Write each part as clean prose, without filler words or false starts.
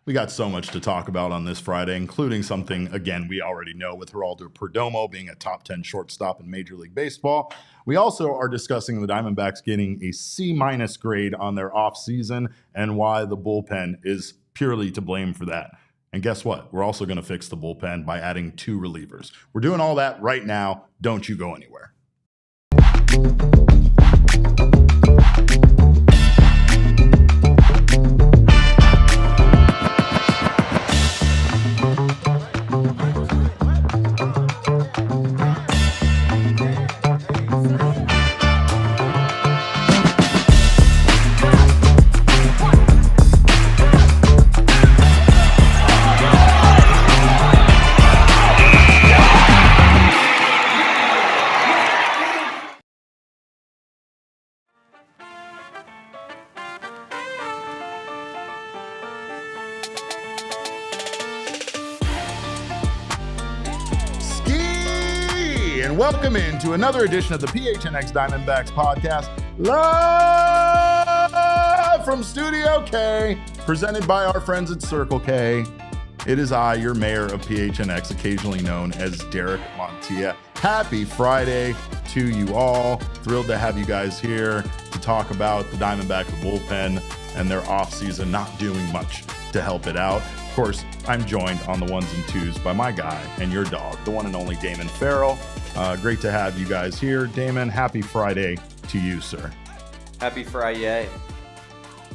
We got so much to talk about on this Friday, including something, again, we already know with Geraldo Perdomo being a top 10 shortstop in Major League Baseball. We also are discussing the Diamondbacks getting a C- grade on their offseason and why the bullpen is purely to blame for that. And guess what? We're also going to fix the bullpen by adding 2 relievers. We're doing all that right now. Don't you go anywhere. And welcome into another edition of the PHNX Diamondbacks podcast, live from Studio K, presented by our friends at Circle K. It is I, your mayor of PHNX, occasionally known as Derek Montilla. Happy Friday to you all. Thrilled to have you guys here to talk about the Diamondbacks bullpen and their offseason not doing much to help it out. Of course, I'm joined on the ones and twos by my guy and your dog, the one and only Damon Fairall. Great to have you guys here. Damon, happy Friday to you, sir. Happy Friday.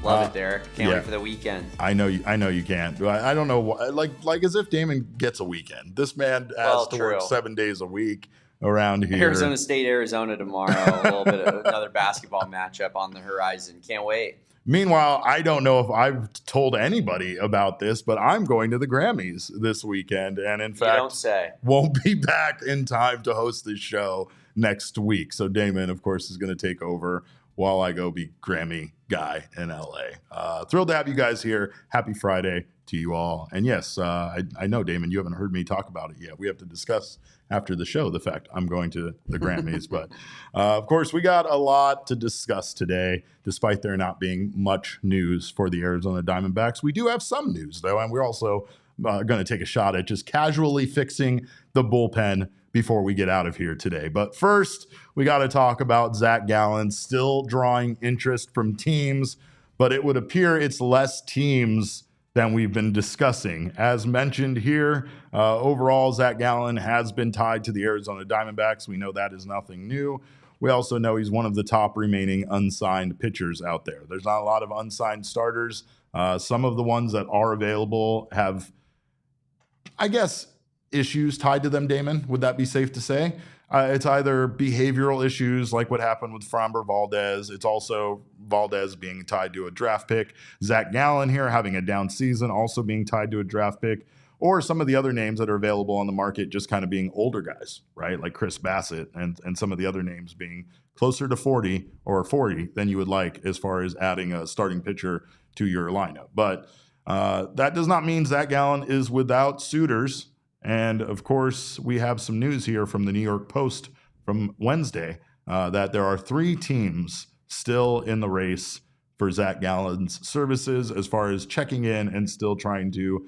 Love it, Derek. Can't wait for the weekend. I know you can't. I don't know why, like as if Damon gets a weekend. This man has to work 7 days a week around here. Arizona State, Arizona tomorrow. A little bit of another basketball matchup on the horizon. Can't wait. Meanwhile, I don't know if I've told anybody about this, but I'm going to the Grammys this weekend, and in fact, won't be back in time to host this show next week. So Damon, of course, is going to take over while I go be Grammy guy in LA. Thrilled to have you guys here. Happy Friday to you all. And yes, I know, Damon, you haven't heard me talk about it yet. We have to discuss after the show the fact I'm going to the Grammys. But of course, we got a lot to discuss today, despite there not being much news for the Arizona Diamondbacks. We do have some news, though, and we're also going to take a shot at just casually fixing the bullpen before we get out of here today. But first, we got to talk about Zac Gallen still drawing interest from teams, but it would appear it's less teams than we've been discussing. As mentioned here, overall, Zac Gallen has been tied to the Arizona Diamondbacks. We know that is nothing new. We also know he's one of the top remaining unsigned pitchers out there. There's not a lot of unsigned starters. Some of the ones that are available have, I guess, issues tied to them, Damon. Would that be safe to say? It's either behavioral issues like what happened with Framber Valdez. It's also Valdez being tied to a draft pick. Zac Gallen here having a down season, also being tied to a draft pick. Or some of the other names that are available on the market just kind of being older guys, right? Like Chris Bassett and some of the other names being closer to 40 or 40 than you would like as far as adding a starting pitcher to your lineup. But that does not mean Zac Gallen is without suitors. And, of course, we have some news here from the New York Post from Wednesday that there are 3 teams still in the race for Zac Gallen's services as far as checking in and still trying to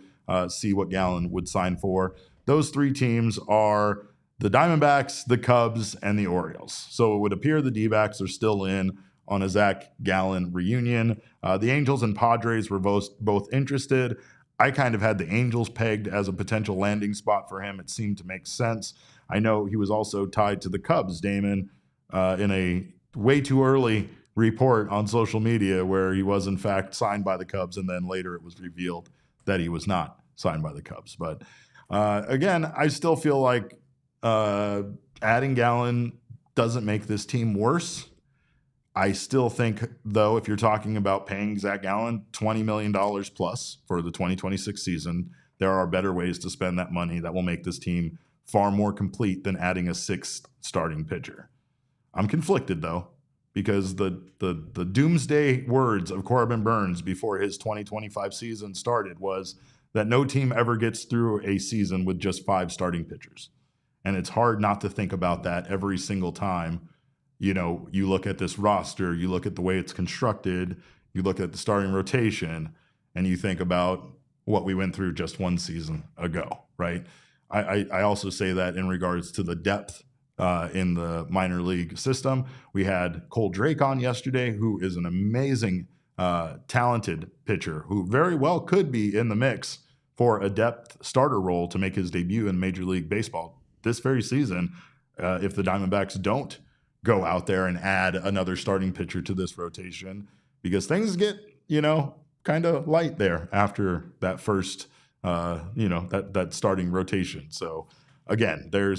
see what Gallen would sign for. Those 3 teams are the Diamondbacks, the Cubs, and the Orioles. So it would appear the Dbacks are still in on a Zac Gallen reunion. The Angels and Padres were both interested. I kind of had the Angels pegged as a potential landing spot for him. It seemed to make sense. I know he was also tied to the Cubs, Damon, in a way too early report on social media where he was, in fact, signed by the Cubs, and then later it was revealed that he was not signed by the Cubs. But again, I still feel like adding Gallen doesn't make this team worse. I still think, though, if you're talking about paying Zac Gallen $20 million plus for the 2026 season, there are better ways to spend that money that will make this team far more complete than adding a 6th starting pitcher. I'm conflicted, though, because the doomsday words of Corbin Burns before his 2025 season started was that no team ever gets through a season with just 5 starting pitchers. And it's hard not to think about that every single time. You know, you look at this roster, you look at the way it's constructed, you look at the starting rotation, and you think about what we went through just one season ago, right? I also say that in regards to the depth in the minor league system. We had Cole Drake on yesterday, who is an amazing, talented pitcher who very well could be in the mix for a depth starter role to make his debut in Major League Baseball this very season if the Diamondbacks don't go out there and add another starting pitcher to this rotation, because things get, kind of light there after that first, that starting rotation. So again, there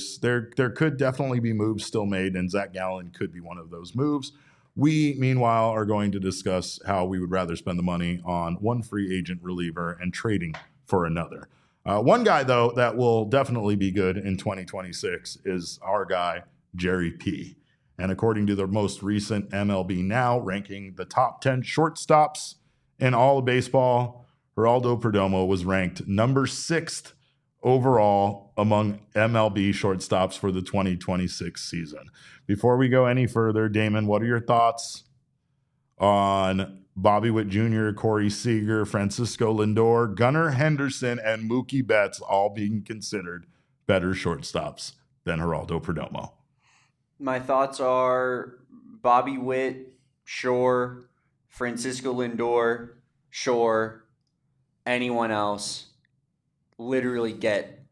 could definitely be moves still made, and Zac Gallen could be one of those moves. We, meanwhile, are going to discuss how we would rather spend the money on one free agent reliever and trading for another. One guy, though, that will definitely be good in 2026 is our guy, Jerry P. And according to the most recent MLB Now ranking the top 10 shortstops in all of baseball, Geraldo Perdomo was ranked number 6th overall among MLB shortstops for the 2026 season. Before we go any further, Damon, what are your thoughts on Bobby Witt Jr., Corey Seager, Francisco Lindor, Gunnar Henderson, and Mookie Betts all being considered better shortstops than Geraldo Perdomo? My thoughts are Bobby Witt, sure. Francisco Lindor, sure. Anyone else, literally get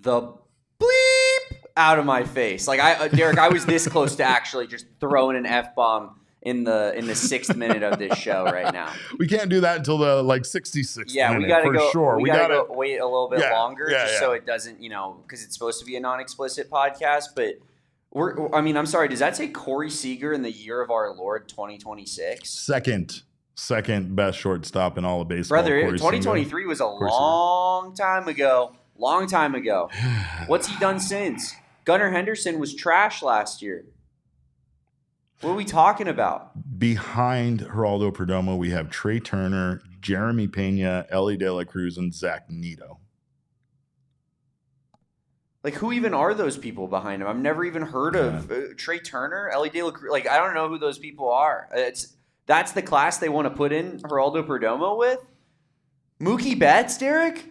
the bleep out of my face. Derek, I was this close to actually just throwing an F-bomb in the 6th minute of this show right now. We can't do that until the 66th minute. Yeah, we gotta go. Sure. We gotta go wait a little bit longer, so it doesn't, because it's supposed to be a non-explicit podcast. But I'm sorry. Does that say Corey Seager in the year of our Lord 2026? Second best shortstop in all of baseball. Brother, 2023 was a long time ago. Long time ago. What's he done since? Gunnar Henderson was trash last year. What are we talking about? Behind Geraldo Perdomo, we have Trey Turner, Jeremy Pena, Ellie De La Cruz, and Zach Neto. Who even are those people behind him? I've never even heard of Trey Turner, Ellie De La Cruz. I don't know who those people are. That's the class they want to put in Geraldo Perdomo with? Mookie Betts, Derek?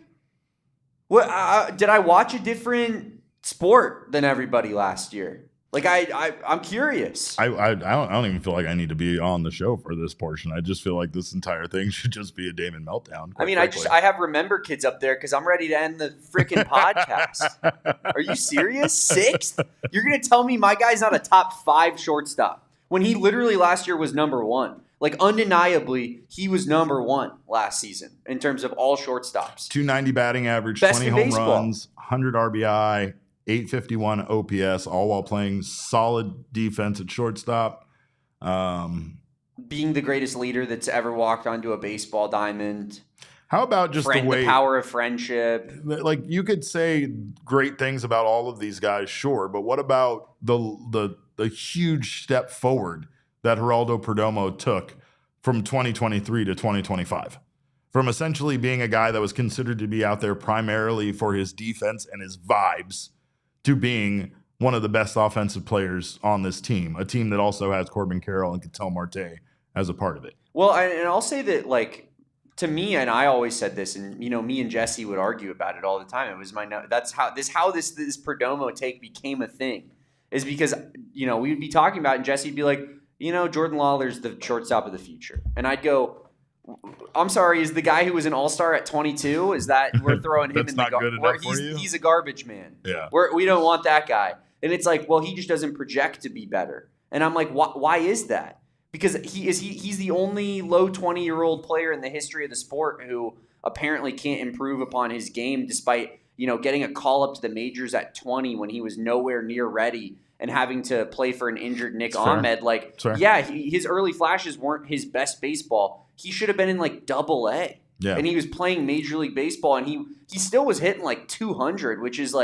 What? Did I watch a different sport than everybody last year? I'm curious. I don't even feel like I need to be on the show for this portion. I just feel like this entire thing should just be a Damon meltdown. I have remember kids up there because I'm ready to end the freaking podcast. Are you serious? 6th? You're gonna tell me my guy's not a top 5 shortstop when he literally last year was number 1? Undeniably, he was number 1 last season in terms of all shortstops. 290 batting average, Best 20 in home baseball. runs, 100 RBI. 851 OPS, all while playing solid defense at shortstop. Being the greatest leader that's ever walked onto a baseball diamond. How about just the power of friendship? You could say great things about all of these guys, sure, but what about the huge step forward that Geraldo Perdomo took from 2023 to 2025? From essentially being a guy that was considered to be out there primarily for his defense and his vibes, to being one of the best offensive players on this team, a team that also has Corbin Carroll and Ketel Marte as a part of it. Well, and I'll say that, to me, and I always said this, and me and Jesse would argue about it all the time. It was that's how this Perdomo take became a thing, is because we would be talking about it, and Jesse'd be like, Jordan Lawler's the shortstop of the future, and I'd go, I'm sorry, is the guy who was an all-star at 22, is that we're throwing him in the garbage? He's a garbage man. Yeah. We don't want that guy. And it's he just doesn't project to be better. And I'm like, why is that? Because he's the only low 20-year-old player in the history of the sport who apparently can't improve upon his game despite, getting a call up to the majors at 20 when he was nowhere near ready and having to play for an injured Nick Ahmed. His early flashes weren't his best baseball. He should have been in Double A. Yeah. And he was playing Major League Baseball, and he still was hitting 200, which is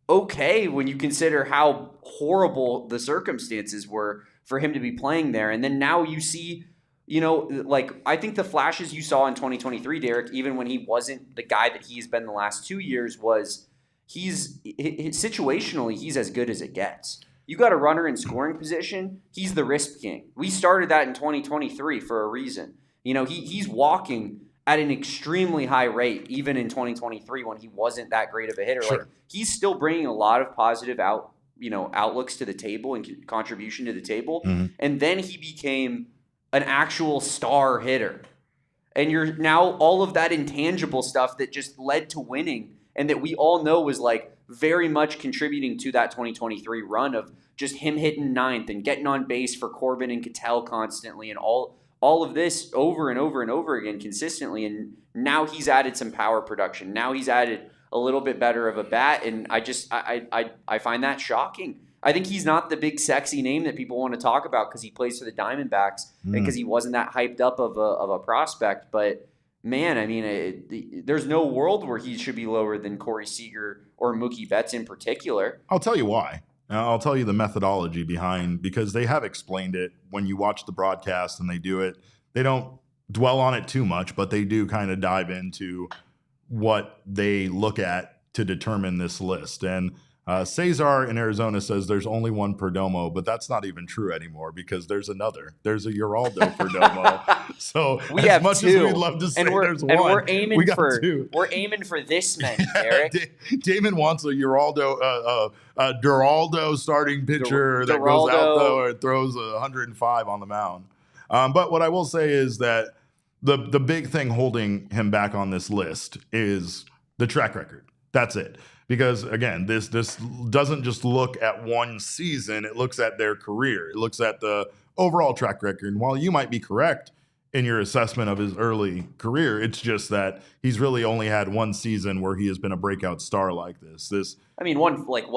okay when you consider how horrible the circumstances were for him to be playing there. And then now you see, I think the flashes you saw in 2023, Derek, even when he wasn't the guy that he's been the last 2 years, was situationally, he's as good as it gets. You got a runner in scoring position, he's the risk king. We started that in 2023 for a reason. He's walking at an extremely high rate, even in 2023 when he wasn't that great of a hitter. Sure. Like, he's still bringing a lot of positive outlooks to the table and contribution to the table. Mm-hmm. And then he became an actual star hitter. And you're now all of that intangible stuff that just led to winning and that we all know was like very much contributing to that 2023 run of just him hitting ninth and getting on base for Corbin and Ketel constantly and all of this over and over and over again consistently. And now he's added some power production. Now he's added a little bit better of a bat. And I find that shocking. I think he's not the big sexy name that people want to talk about because he plays for the Diamondbacks and because he wasn't that hyped up of a prospect. But man, I mean, there's no world where he should be lower than Corey Seager or Mookie Betts in particular. I'll tell you why. I'll tell you the methodology behind, because they have explained it when you watch the broadcast and they do it. They don't dwell on it too much, but they do kind of dive into what they look at to determine this list. And Cesar in Arizona says there's only one Perdomo, but that's not even true anymore because there's another. There's a Geraldo Perdomo. So we have much two. As we'd love to say there's one, we're aiming for two. We're aiming for this many, Eric. Damon wants a Geraldo, Geraldo starting pitcher that goes out though and throws 105 on the mound. But what I will say is that the big thing holding him back on this list is the track record. That's it. Because, again, this doesn't just look at one season. It looks at their career. It looks at the overall track record. And while you might be correct in your assessment of his early career, it's just that he's really only had one season where he has been a breakout star like this. I mean,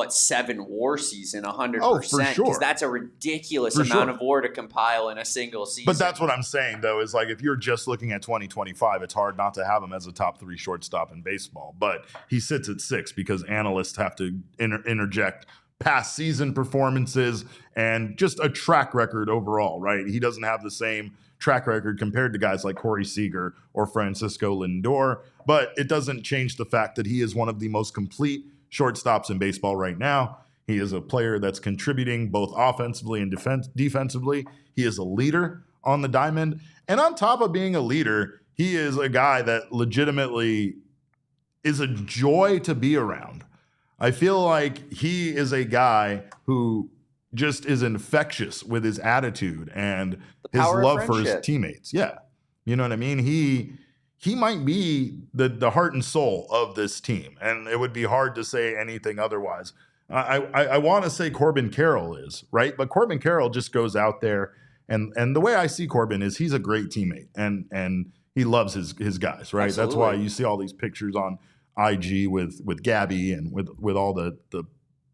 7 WAR season, 100%. Oh, for sure. Because that's a ridiculous amount of WAR to compile in a single season. But that's what I'm saying, though, is like if you're just looking at 2025, it's hard not to have him as a top 3 shortstop in baseball. But he sits at 6 because analysts have to interject past season performances and just a track record overall, right? He doesn't have the same track record compared to guys like Corey Seager or Francisco Lindor, but it doesn't change the fact that he is one of the most complete shortstops in baseball right now. He is a player that's contributing both offensively and defensively. He is a leader on the diamond. And on top of being a leader, he is a guy that legitimately is a joy to be around. I feel like he is a guy who just is infectious with his attitude and his love for his teammates. Yeah. You know what I mean? He might be the heart and soul of this team, and it would be hard to say anything otherwise. I want to say Corbin Carroll is, right? But Corbin Carroll just goes out there, and the way I see Corbin is he's a great teammate, and he loves his guys, right? Absolutely. That's why you see all these pictures on IG with Gabby and with all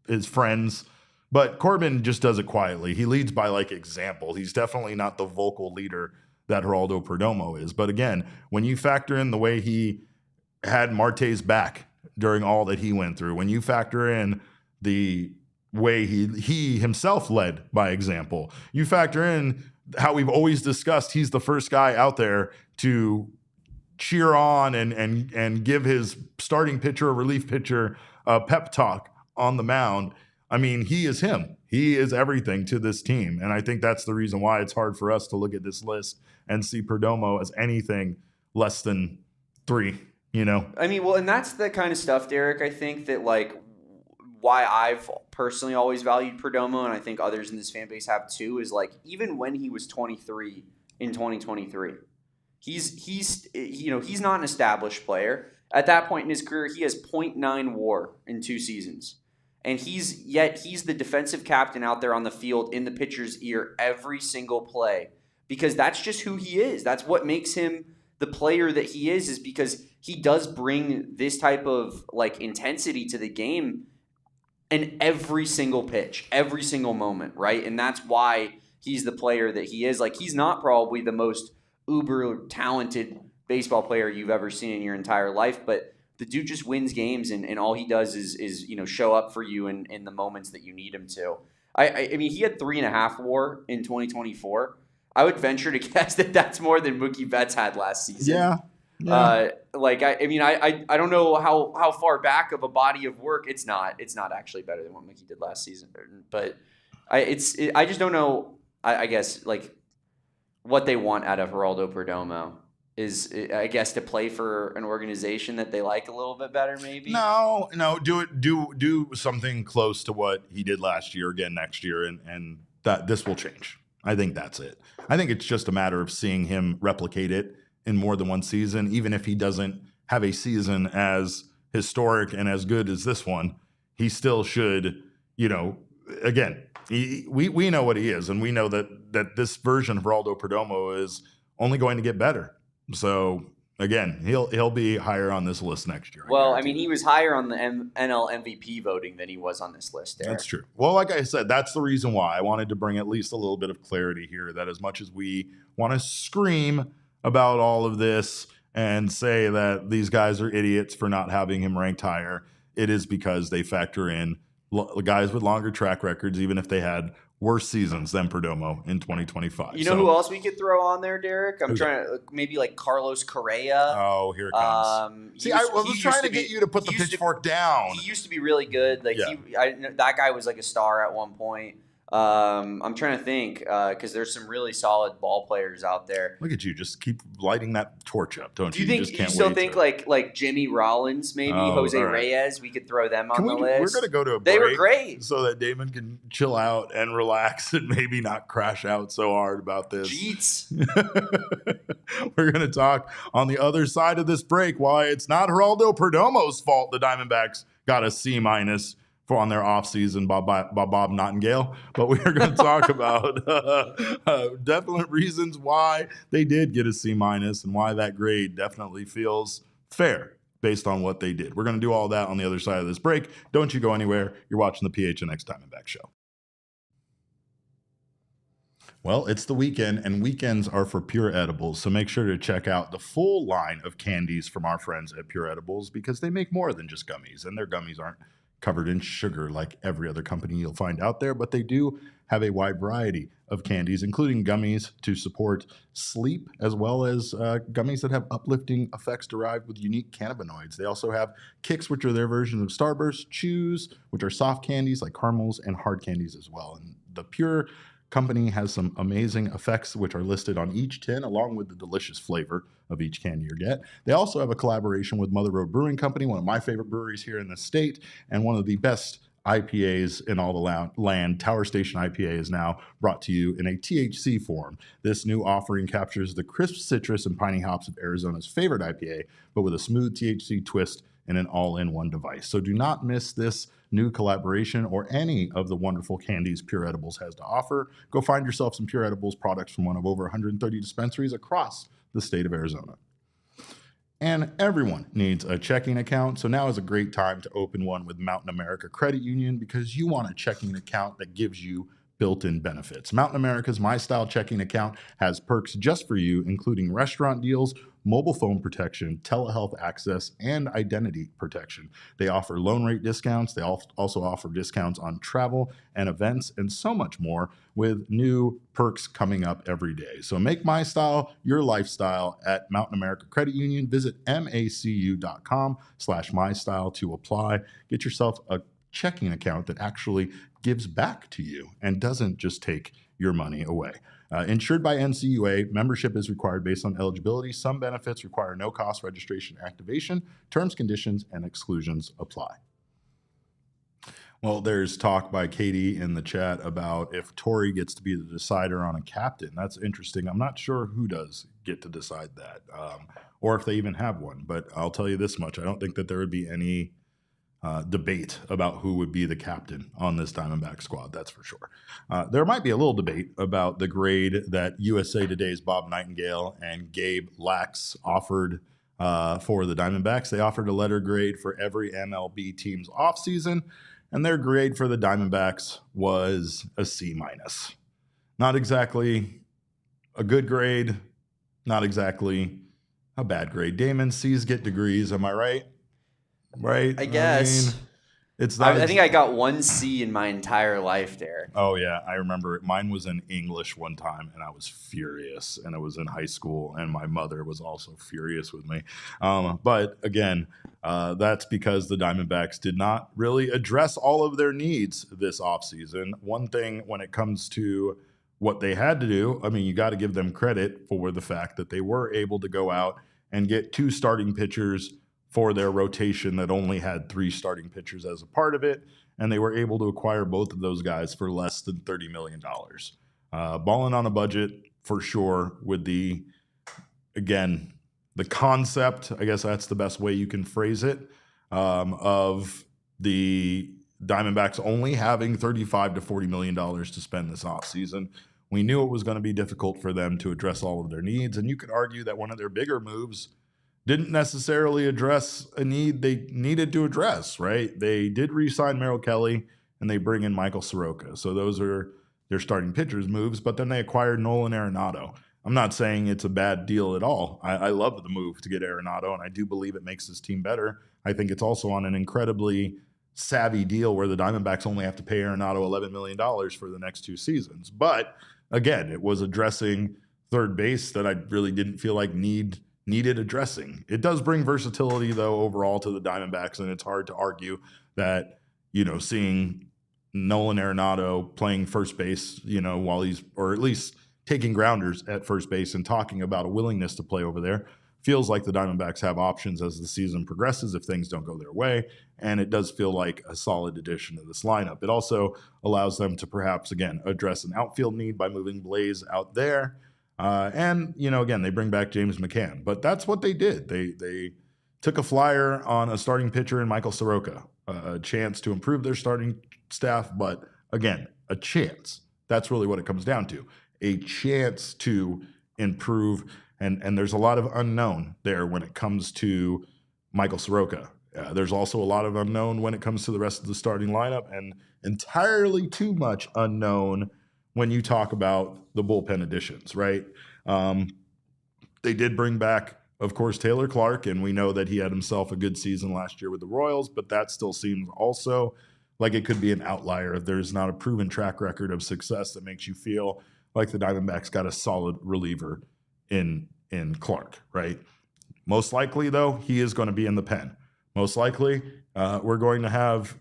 his friends. But Corbin just does it quietly. He leads by example. He's definitely not the vocal leader that Geraldo Perdomo is. But again, when you factor in the way he had Marte's back during all that he went through, when you factor in the way he himself led by example, you factor in how we've always discussed he's the first guy out there to cheer on and give his starting pitcher or relief pitcher a pep talk on the mound. I mean, he is him. He is everything to this team. And I think that's the reason why it's hard for us to look at this list and see Perdomo as anything less than 3, you know? I mean, well, and that's the kind of stuff, Derek, I think that why I've personally always valued Perdomo, and I think others in this fan base have too, is even when he was 23 in 2023, he's not an established player. At that point in his career, he has 0.9 WAR in 2 seasons. And he's the defensive captain out there on the field in the pitcher's ear every single play because that's just who he is. That's what makes him the player that he is because he does bring this type of intensity to the game in every single pitch, every single moment, right? And that's why he's the player that he is. He's not probably the most uber talented baseball player you've ever seen in your entire life, but the dude just wins games, and all he does is show up for you in the moments that you need him to. I mean, he had 3.5 WAR in 2024. I would venture to guess that that's more than Mookie Betts had last season. Yeah. I don't know how far back of a body of work. It's not actually better than what Mookie did last season, but I just don't know. I guess what they want out of Geraldo Perdomo. I guess, to play for an organization that they like a little bit better, maybe? No, do something close to what he did last year again next year, and that this will change. I think that's it. I think it's just a matter of seeing him replicate it in more than one season, even if he doesn't have a season as historic and as good as this one. He still should, again, we know what he is, and we know that this version of Geraldo Perdomo is only going to get better. So again, he'll be higher on this list next year. Well, I mean, he was higher on the NL MVP voting than he was on this list, Derek. That's true. Well, like I said, that's the reason why I wanted to bring at least a little bit of clarity here, that as much as we want to scream about all of this and say that these guys are idiots for not having him ranked higher, it is because they factor in guys with longer track records, even if they had worse seasons than Perdomo in 2025. You know who else we could throw on there, Derek? I'm trying to maybe like Carlos Correa. Oh, here it comes. I was trying to get you to put the pitchfork down. He used to be really good. Like that guy was like a star at one point. I'm trying to think because there's some really solid ball players out there. Look at you, just keep lighting that torch up, don't you? Do you still think like Jimmy Rollins, maybe Jose Reyes? We could throw them on the list. We're gonna go to a break. They were great, so that Damon can chill out and relax and maybe not crash out so hard about this. Jeez. We're gonna talk on the other side of this break why it's not Geraldo Perdomo's fault the Diamondbacks got a C- on their offseason by Bob Nightingale. But we are going to talk about definite reasons why they did get a C- and why that grade definitely feels fair based on what they did. We're going to do all that on the other side of this break. Don't you go anywhere. You're watching the PHNX Diamondbacks show. Well, it's the weekend, and weekends are for Pure Edibles, so make sure to check out the full line of candies from our friends at Pure Edibles, because they make more than just gummies, and their gummies aren't covered in sugar like every other company you'll find out there, but they do have a wide variety of candies, including gummies to support sleep, as well as gummies that have uplifting effects derived with unique cannabinoids. They also have kicks, which are their version of Starburst, chews, which are soft candies like caramels, and hard candies as well. And the Pure company has some amazing effects which are listed on each tin, along with the delicious flavor of each candy you get. They also have a collaboration with Mother Road Brewing Company, one of my favorite breweries here in the state, and one of the best IPAs in all the land. Tower Station IPA is now brought to you in a THC form. This new offering captures the crisp citrus and piney hops of Arizona's favorite IPA, but with a smooth THC twist in an all-in-one device. So do not miss this new collaboration or any of the wonderful candies Pure Edibles has to offer. Go find yourself some Pure Edibles products from one of over 130 dispensaries across the state of Arizona. And everyone needs a checking account, so now is a great time to open one with Mountain America Credit Union, because you want a checking account that gives you built-in benefits. Mountain America's My Style checking account has perks just for you, including restaurant deals, mobile phone protection, telehealth access, and identity protection. They offer loan rate discounts. They also offer discounts on travel and events, and so much more, with new perks coming up every day. So make My Style your lifestyle at Mountain America Credit Union. Visit macu.com/mystyle to apply. Get yourself a checking account that actually gives back to you and doesn't just take your money away. Insured by NCUA, membership is required based on eligibility. Some benefits require no cost registration activation. Terms, conditions, and exclusions apply. Well, there's talk by Katie in the chat about if Torrey gets to be the decider on a captain. That's interesting. I'm not sure who does get to decide that, or if they even have one. But I'll tell you this much. I don't think that there would be any debate about who would be the captain on this Diamondback squad, that's for sure. There might be a little debate about the grade that USA Today's Bob Nightingale and Gabe Lax offered for the Diamondbacks. They offered a letter grade for every MLB team's offseason, and their grade for the Diamondbacks was a C-. Not exactly a good grade, not exactly a bad grade. Damon, C's get degrees, am I right? Right? I guess. It's not. I think I got 1 C in my entire life, Derek. Oh, yeah. I remember it. Mine was in English one time, and I was furious. And it was in high school, and my mother was also furious with me. But, again, that's because the Diamondbacks did not really address all of their needs this offseason. One thing when it comes to what they had to do, I mean, you got to give them credit for the fact that they were able to go out and get 2 starting pitchers for their rotation that only had 3 starting pitchers as a part of it. And they were able to acquire both of those guys for less than $30 million. Balling on a budget for sure with the concept, I guess that's the best way you can phrase it, of the Diamondbacks only having $35 to $40 million to spend this offseason. We knew it was going to be difficult for them to address all of their needs, and you could argue that one of their bigger moves didn't necessarily address a need they needed to address, right? They did re-sign Merrill Kelly, and they bring in Michael Soroka. So those are their starting pitchers moves, but then they acquired Nolan Arenado. I'm not saying it's a bad deal at all. I love the move to get Arenado, and I do believe it makes this team better. I think it's also on an incredibly savvy deal where the Diamondbacks only have to pay Arenado $11 million for the next 2 seasons. But again, it was addressing third base that I really didn't feel like needed addressing. It does bring versatility, though, overall to the Diamondbacks, and it's hard to argue that, seeing Nolan Arenado playing first base, while he's, or at least taking grounders at first base and talking about a willingness to play over there, feels like the Diamondbacks have options as the season progresses if things don't go their way, and it does feel like a solid addition to this lineup. It also allows them to perhaps, again, address an outfield need by moving Blaze out there. And again, they bring back James McCann. But that's what they did. They took a flyer on a starting pitcher in Michael Soroka, a chance to improve their starting staff. But again, a chance. That's really what it comes down to. A chance to improve. And there's a lot of unknown there when it comes to Michael Soroka. There's also a lot of unknown when it comes to the rest of the starting lineup, and entirely too much unknown when you talk about the bullpen additions, right? They did bring back, of course, Taylor Clark, and we know that he had himself a good season last year with the Royals, but that still seems also like it could be an outlier if there's not a proven track record of success that makes you feel like the Diamondbacks got a solid reliever in Clark, right? Most likely, though, he is going to be in the pen. Most likely, we're going to have,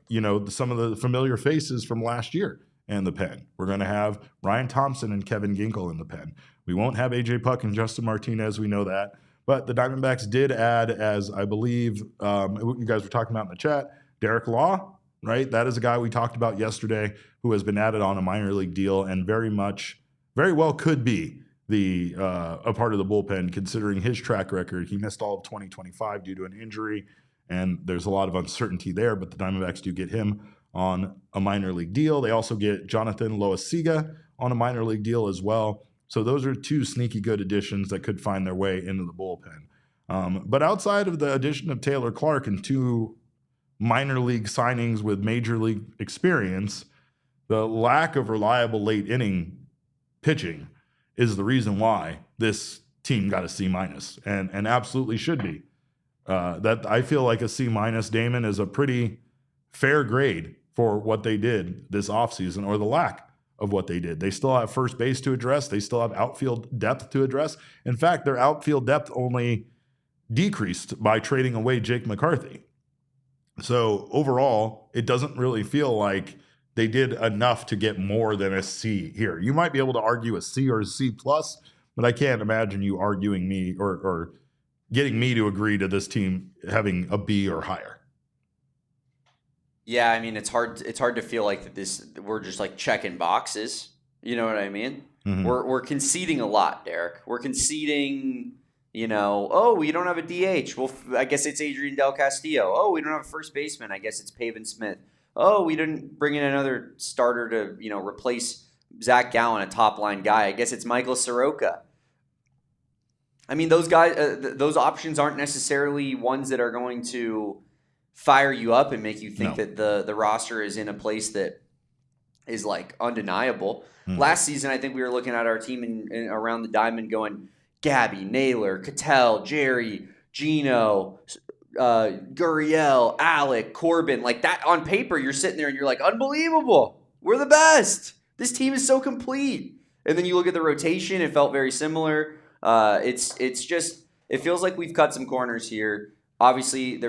some of the familiar faces from last year in the pen. We're going to have Ryan Thompson and Kevin Ginkel in the pen. We won't have A.J. Puck and Justin Martinez. We know that. But the Diamondbacks did add, as I believe you guys were talking about in the chat, Derek Law, right? That is a guy we talked about yesterday who has been added on a minor league deal and very well could be a part of the bullpen considering his track record. He missed all of 2025 due to an injury, and there's a lot of uncertainty there, but the Diamondbacks do get him on a minor league deal. They also get Jonathan Loaiziga on a minor league deal as well. So those are 2 sneaky good additions that could find their way into the bullpen. But outside of the addition of Taylor Clark and 2 minor league signings with major league experience, the lack of reliable late inning pitching is the reason why this team got a C- and absolutely should be. That I feel like a C-, Damon, is a pretty fair grade for what they did this offseason, or the lack of what they did. They still have first base to address. They still have outfield depth to address. In fact, their outfield depth only decreased by trading away Jake McCarthy. So overall, it doesn't really feel like they did enough to get more than a C here. You might be able to argue a C or a C+, but I can't imagine you arguing me or getting me to agree to this team having a B or higher. Yeah, I mean, it's hard to feel like that we're just like checking boxes. You know what I mean? Mm-hmm. We're conceding a lot, Derek. We're conceding, we don't have a DH. Well, I guess it's Adrian Del Castillo. Oh, we don't have a first baseman. I guess it's Pavin Smith. Oh, we didn't bring in another starter to, replace Zac Gallen, a top-line guy. I guess it's Michael Soroka. I mean, those guys, those options aren't necessarily ones that are going to fire you up and make you think that the roster is in a place that is like undeniable. Last season, I think we were looking at our team in around the diamond going, Gabby, Naylor, Cattell, Jerry, Gino, Gurriel, Alec, Corbin. Like that on paper, you're sitting there and you're like, unbelievable. We're the best. This team is so complete. And then you look at the rotation, it felt very similar. It's just, it feels like we've cut some corners here. Obviously,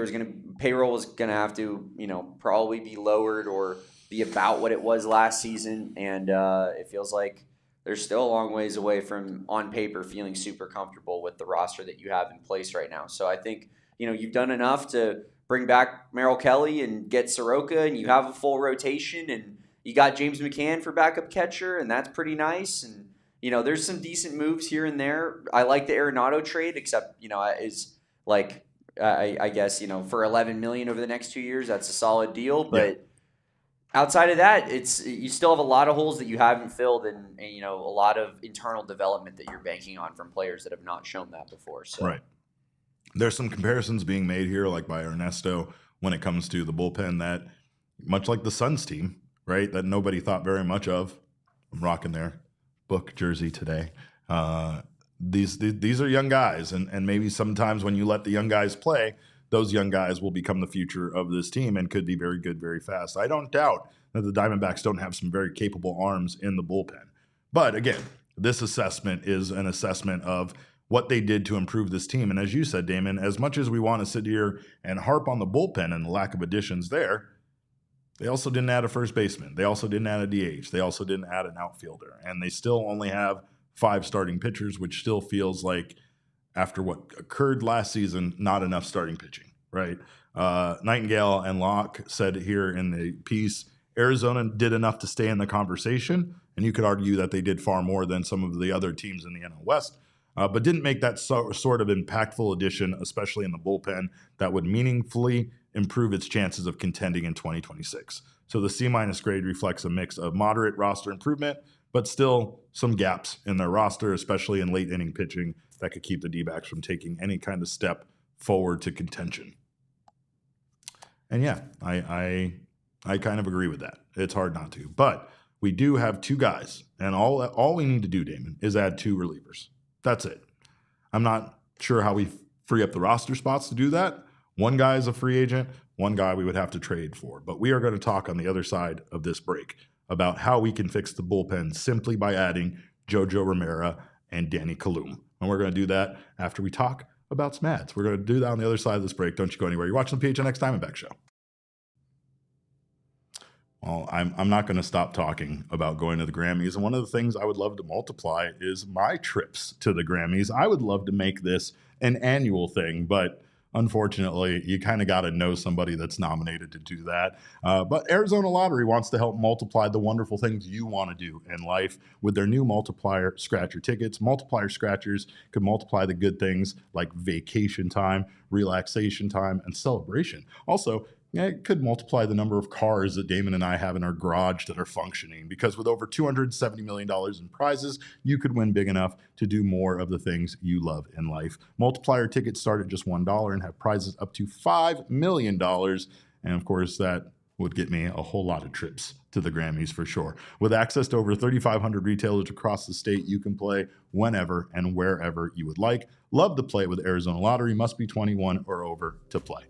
payroll was gonna have to, probably be lowered or be about what it was last season, and it feels like they're still a long ways away from, on paper, feeling super comfortable with the roster that you have in place right now. So I think, you've done enough to bring back Merrill Kelly and get Soroka, and you have a full rotation, and you got James McCann for backup catcher, and that's pretty nice. And, there's some decent moves here and there. I like the Arenado trade, except, is like, I guess, for $11 million over the next 2 years, that's a solid deal. But outside of that, you still have a lot of holes that you haven't filled, and a lot of internal development that you're banking on from players that have not shown that before. So. Right. There's some comparisons being made here, like by Ernesto, when it comes to the bullpen that, much like the Suns team, right, that nobody thought very much of. I'm rocking their book jersey today. These are young guys, and maybe sometimes when you let the young guys play, those young guys will become the future of this team and could be very good very fast. I don't doubt that the Diamondbacks don't have some very capable arms in the bullpen. But again, this assessment is an assessment of what they did to improve this team. And as you said, Damon, as much as we want to sit here and harp on the bullpen and the lack of additions there, they also didn't add a first baseman. They also didn't add a DH. They also didn't add an outfielder. And they still only have 5 starting pitchers, which still feels like, after what occurred last season, not enough starting pitching, right? Nightingale and Locke said here in the piece, Arizona did enough to stay in the conversation, and you could argue that they did far more than some of the other teams in the NL West, but didn't make that sort of impactful addition, especially in the bullpen, that would meaningfully improve its chances of contending in 2026. So the C- grade reflects a mix of moderate roster improvement, but still some gaps in their roster, especially in late inning pitching, that could keep the Dbacks from taking any kind of step forward to contention. And yeah, I kind of agree with that. It's hard not to. But we do have 2 guys, and all we need to do, Damon, is add 2 relievers. That's it. I'm not sure how we free up the roster spots to do that. One guy is a free agent, one guy we would have to trade for. But we are going to talk on the other side of this break about how we can fix the bullpen simply by adding Jojo Romero and Danny Kalum. And we're going to do that after we talk about Smads. We're going to do that on the other side of this break. Don't you go anywhere. You're watching the PHNX Diamondback Show. Well, I'm not going to stop talking about going to the Grammys. And one of the things I would love to multiply is my trips to the Grammys. I would love to make this an annual thing, but unfortunately, you kind of got to know somebody that's nominated to do that. But Arizona Lottery wants to help multiply the wonderful things you want to do in life with their new multiplier scratcher tickets. Multiplier scratchers could multiply the good things like vacation time, relaxation time, and celebration. Also, it could multiply the number of cars that Damon and I have in our garage that are functioning, because with over $270 million in prizes, you could win big enough to do more of the things you love in life. Multiplier tickets start at just $1 and have prizes up to $5 million. And of course, that would get me a whole lot of trips to the Grammys for sure. With access to over 3,500 retailers across the state, you can play whenever and wherever you would like. Love to play with Arizona Lottery. Must be 21 or over to play.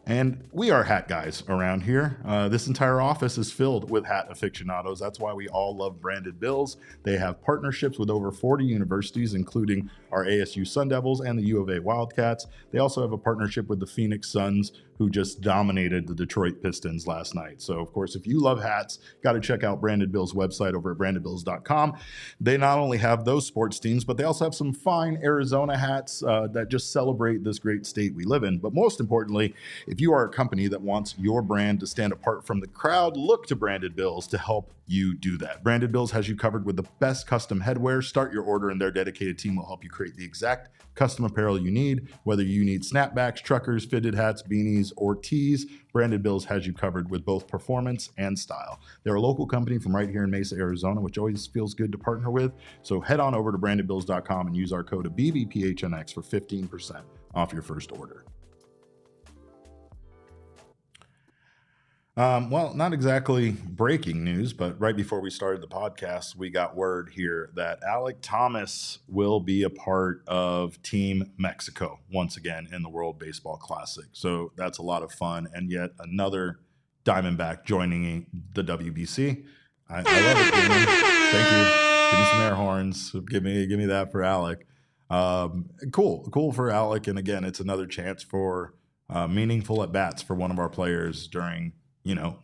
And we are hat guys around here. This entire office is filled with hat aficionados. That's why we all love Branded Bills. They have partnerships with over 40 universities, including our ASU Sun Devils and the U of A Wildcats. They also have a partnership with the Phoenix Suns, who just dominated the Detroit Pistons last night. So, of course, if you love hats, got to check out Branded Bills' website over at brandedbills.com. They not only have those sports teams, but they also have some fine Arizona hats that just celebrate this great state we live in. But most importantly, if you are a company that wants your brand to stand apart from the crowd, look to Branded Bills to help you do that. Branded Bills has you covered with the best custom headwear. Start your order and their dedicated team will help you create the exact custom apparel you need. Whether you need snapbacks, truckers, fitted hats, beanies, or tees, Branded Bills has you covered with both performance and style. They're a local company from right here in Mesa, Arizona, which always feels good to partner with. So head on over to brandedbills.com and use our code of BBPHNX for 15% off your first order. Well, not exactly breaking news, but right before we started the podcast, we got word here that Alek Thomas will be a part of Team Mexico once again in the World Baseball Classic. So that's a lot of fun. And yet another Diamondback joining the WBC. I love it, Damon. Thank you. Give me some air horns. Give me that for Alek. Cool for Alek. And again, it's another chance for meaningful at-bats for one of our players during,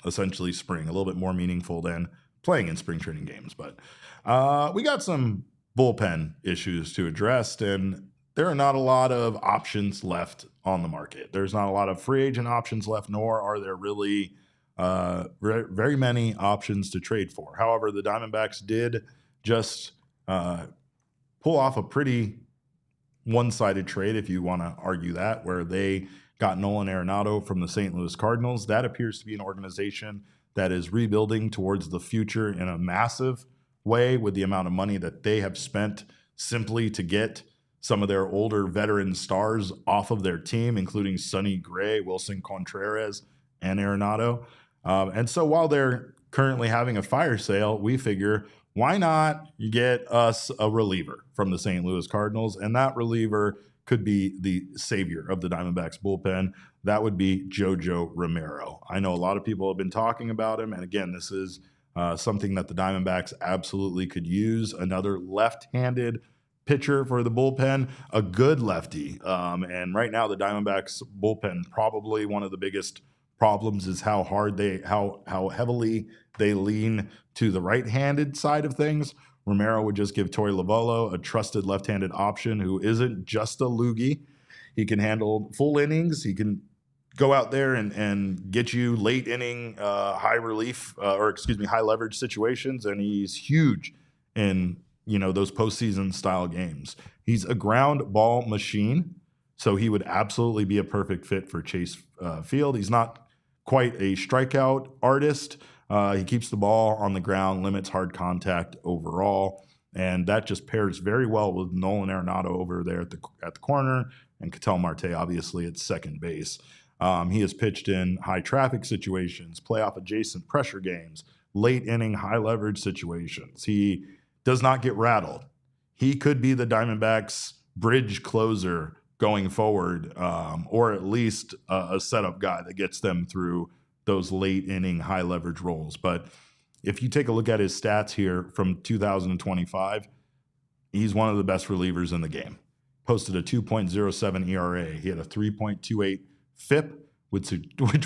essentially spring, a little bit more meaningful than playing in spring training games. But we got some bullpen issues to address, and there are not a lot of options left on the market. There's not a lot of free agent options left, nor are there really very many options to trade for. However, the Diamondbacks did just pull off a pretty one-sided trade, if you want to argue that, where they got Nolan Arenado from the St. Louis Cardinals. That appears to be an organization that is rebuilding towards the future in a massive way with the amount of money that they have spent simply to get some of their older veteran stars off of their team, including Sonny Gray, Wilson Contreras, and Arenado. And so while they're currently having a fire sale, we figure, why not get us a reliever from the St. Louis Cardinals? And that reliever could be the savior of the Diamondbacks bullpen. That would be Jojo Romero. I know a lot of people have been talking about him. And again, this is something that the Diamondbacks absolutely could use. Another left-handed pitcher for the bullpen, a good lefty. And right now, the Diamondbacks bullpen, probably one of the biggest problems is how heavily they lean to the right-handed side of things. Romero would just give Torey Lovullo a trusted left-handed option who isn't just a loogie. He can handle full innings. He can go out there and get you late inning, high leverage situations, and he's huge in those postseason style games. He's a ground ball machine, so he would absolutely be a perfect fit for Chase Field. He's not quite a strikeout artist. He keeps the ball on the ground, limits hard contact overall, and that just pairs very well with Nolan Arenado over there at the corner, and Ketel Marte obviously at second base. He has pitched in high traffic situations, playoff adjacent pressure games, late inning high leverage situations. He does not get rattled. He could be the Diamondbacks' bridge closer going forward, or at least a setup guy that gets them through those late inning high leverage roles. But if you take a look at his stats here from 2025, he's one of the best relievers in the game. Posted a 2.07 ERA. He had a 3.28 FIP, which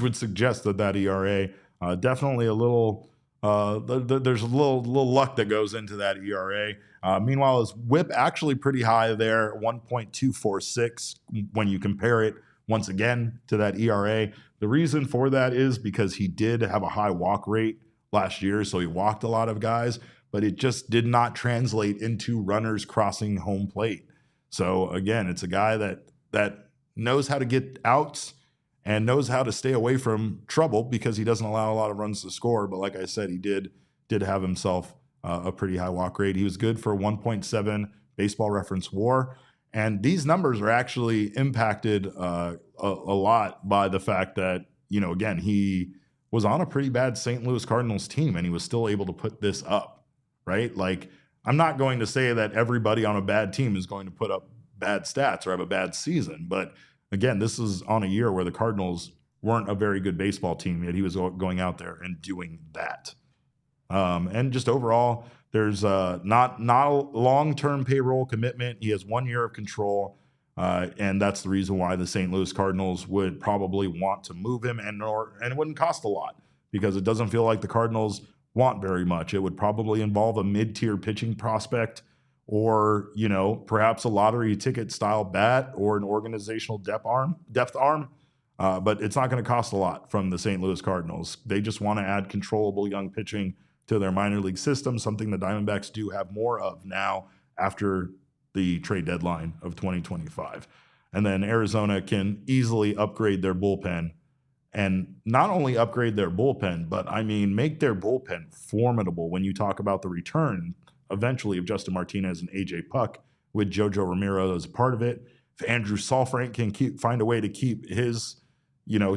would suggest that ERA definitely a little. There's a little luck that goes into that ERA. Meanwhile, his WHIP actually pretty high there, 1.246 when you compare it once again to that ERA. The reason for that is because he did have a high walk rate last year, so he walked a lot of guys, but it just did not translate into runners crossing home plate. So again, it's a guy that knows how to get outs and knows how to stay away from trouble because he doesn't allow a lot of runs to score. But like I said, he did have himself a pretty high walk rate. He was good for 1.7 baseball reference WAR. And these numbers are actually impacted a lot by the fact that, again, he was on a pretty bad St. Louis Cardinals team and he was still able to put this up, right? Like, I'm not going to say that everybody on a bad team is going to put up bad stats or have a bad season. But again, this is on a year where the Cardinals weren't a very good baseball team, yet he was going out there and doing that. And just overall, there's not a long-term payroll commitment. He has 1 year of control, and that's the reason why the St. Louis Cardinals would probably want to move him, and it wouldn't cost a lot because it doesn't feel like the Cardinals want very much. It would probably involve a mid-tier pitching prospect or, perhaps a lottery ticket style bat or an organizational depth arm. But it's not going to cost a lot from the St. Louis Cardinals. They just want to add controllable young pitching to their minor league system, something the Diamondbacks do have more of now after the trade deadline of 2025. And then Arizona can easily upgrade their bullpen, and not only upgrade their bullpen, but make their bullpen formidable when you talk about the return eventually of Justin Martinez and AJ Puck with Jojo Romero as a part of it. If Andrew Saalfrank can find a way to keep his,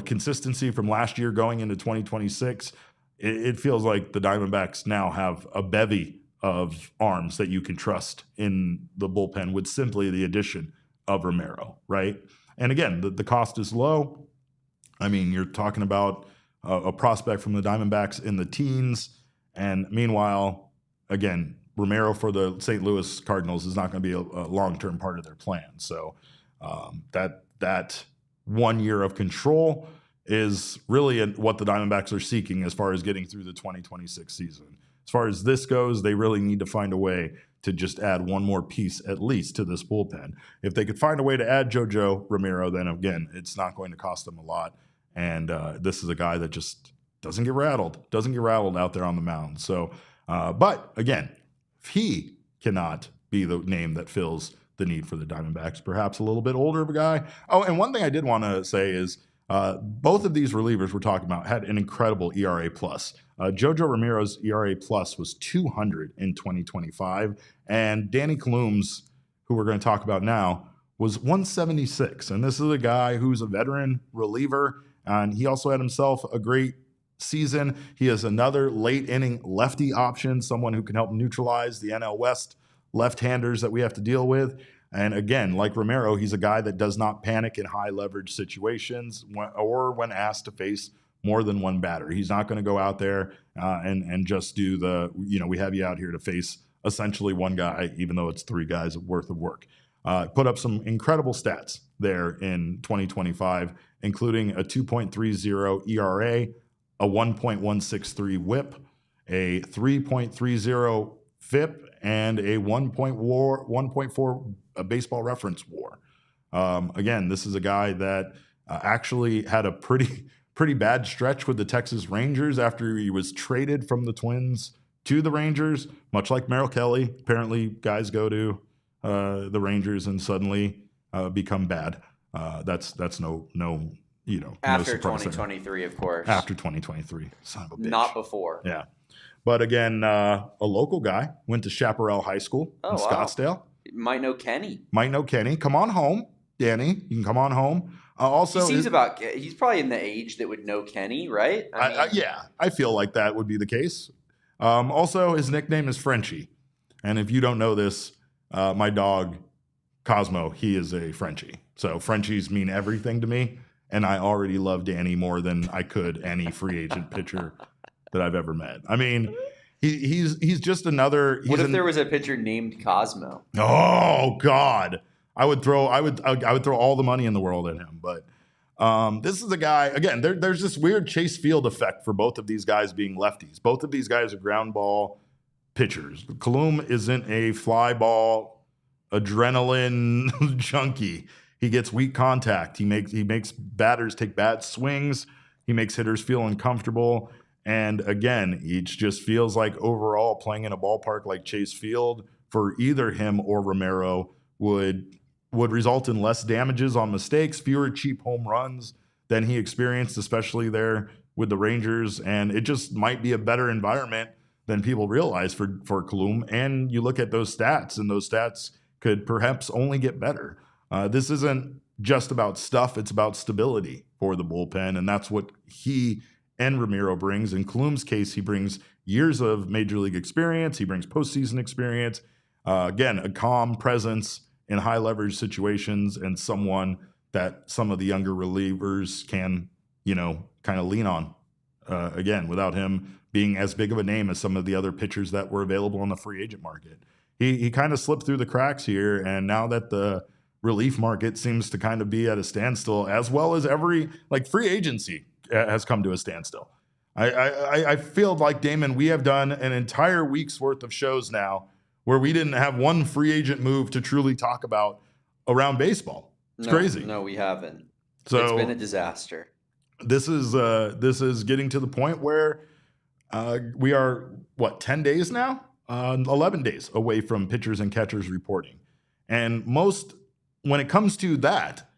consistency from last year going into 2026, it feels like the Diamondbacks now have a bevy of arms that you can trust in the bullpen with simply the addition of Romero, right? And again, the cost is low. You're talking about a prospect from the Diamondbacks in the teens. And meanwhile, again, Romero for the St. Louis Cardinals is not going to be a long-term part of their plan. So that 1 year of control is really what the Diamondbacks are seeking as far as getting through the 2026 season. as far as this goes, they really need to find a way to just add one more piece at least to this bullpen. If they could find a way to add JoJo Romero, then again, it's not going to cost them a lot. And this is a guy that just doesn't get rattled out there on the mound. So, but again, if he cannot be the name that fills the need for the Diamondbacks, perhaps a little bit older of a guy. Oh, and one thing I did want to say is both of these relievers we're talking about had an incredible ERA plus. JoJo Romero's ERA plus was 200 in 2025, and Danny Colum's, who we're going to talk about now, was 176. And this is a guy who's a veteran reliever, and he also had himself a great season. He is another late inning lefty option, someone who can help neutralize the NL West left-handers that we have to deal with. And again, like Romero, he's a guy that does not panic in high leverage situations or when asked to face more than one batter. He's not going to go out there and just do the, we have you out here to face essentially one guy, even though it's three guys worth of work. Put up some incredible stats there in 2025, including a 2.30 ERA, a 1.163 WHIP, a 3.30 FIP, and a 1.4 baseball reference WAR. Again, this is a guy that actually had a pretty bad stretch with the Texas Rangers after he was traded from the Twins to the Rangers, much like Merrill Kelly. Apparently, guys go to the Rangers and suddenly become bad. That's no after no 2023, of course. After 2023, son of a bitch. Not before. Yeah, but again, a local guy went to Chaparral High School in Scottsdale. Might know Kenny. Come on home, Danny. You can come on home. Also, he's probably in the age that would know Kenny, right? I feel like that would be the case. Also, his nickname is Frenchie, and if you don't know this, my dog Cosmo, he is a Frenchie. So Frenchies mean everything to me, and I already love Danny more than I could any free agent pitcher that I've ever met. I mean, he's just another. What if there was a pitcher named Cosmo? Oh God, I would throw all the money in the world at him. But this is a guy again. There's this weird Chase Field effect for both of these guys being lefties. Both of these guys are ground ball pitchers. Colum isn't a fly ball adrenaline junkie. He gets weak contact. He makes batters take bad swings. He makes hitters feel uncomfortable. And again, it just feels like overall playing in a ballpark like Chase Field for either him or Romero would result in less damages on mistakes, fewer cheap home runs than he experienced, especially there with the Rangers. And it just might be a better environment than people realize for Colum. And you look at those stats, and those stats could perhaps only get better. This isn't just about stuff. It's about stability for the bullpen. And that's what he and Romero brings. In Colum's case, he brings years of major league experience. He brings postseason experience. Again, a calm presence in high leverage situations and someone that some of the younger relievers can, kind of lean on. Again, without him being as big of a name as some of the other pitchers that were available on the free agent market. He kind of slipped through the cracks here. And now that the relief market seems to kind of be at a standstill, as well as free agency has come to a standstill. I feel like, Damon, we have done an entire week's worth of shows now where we didn't have one free agent move to truly talk about around baseball. It's crazy. No, we haven't. So it's been a disaster. This is getting to the point where we are 10 days now, 11 days away from pitchers and catchers reporting, and when it comes to that,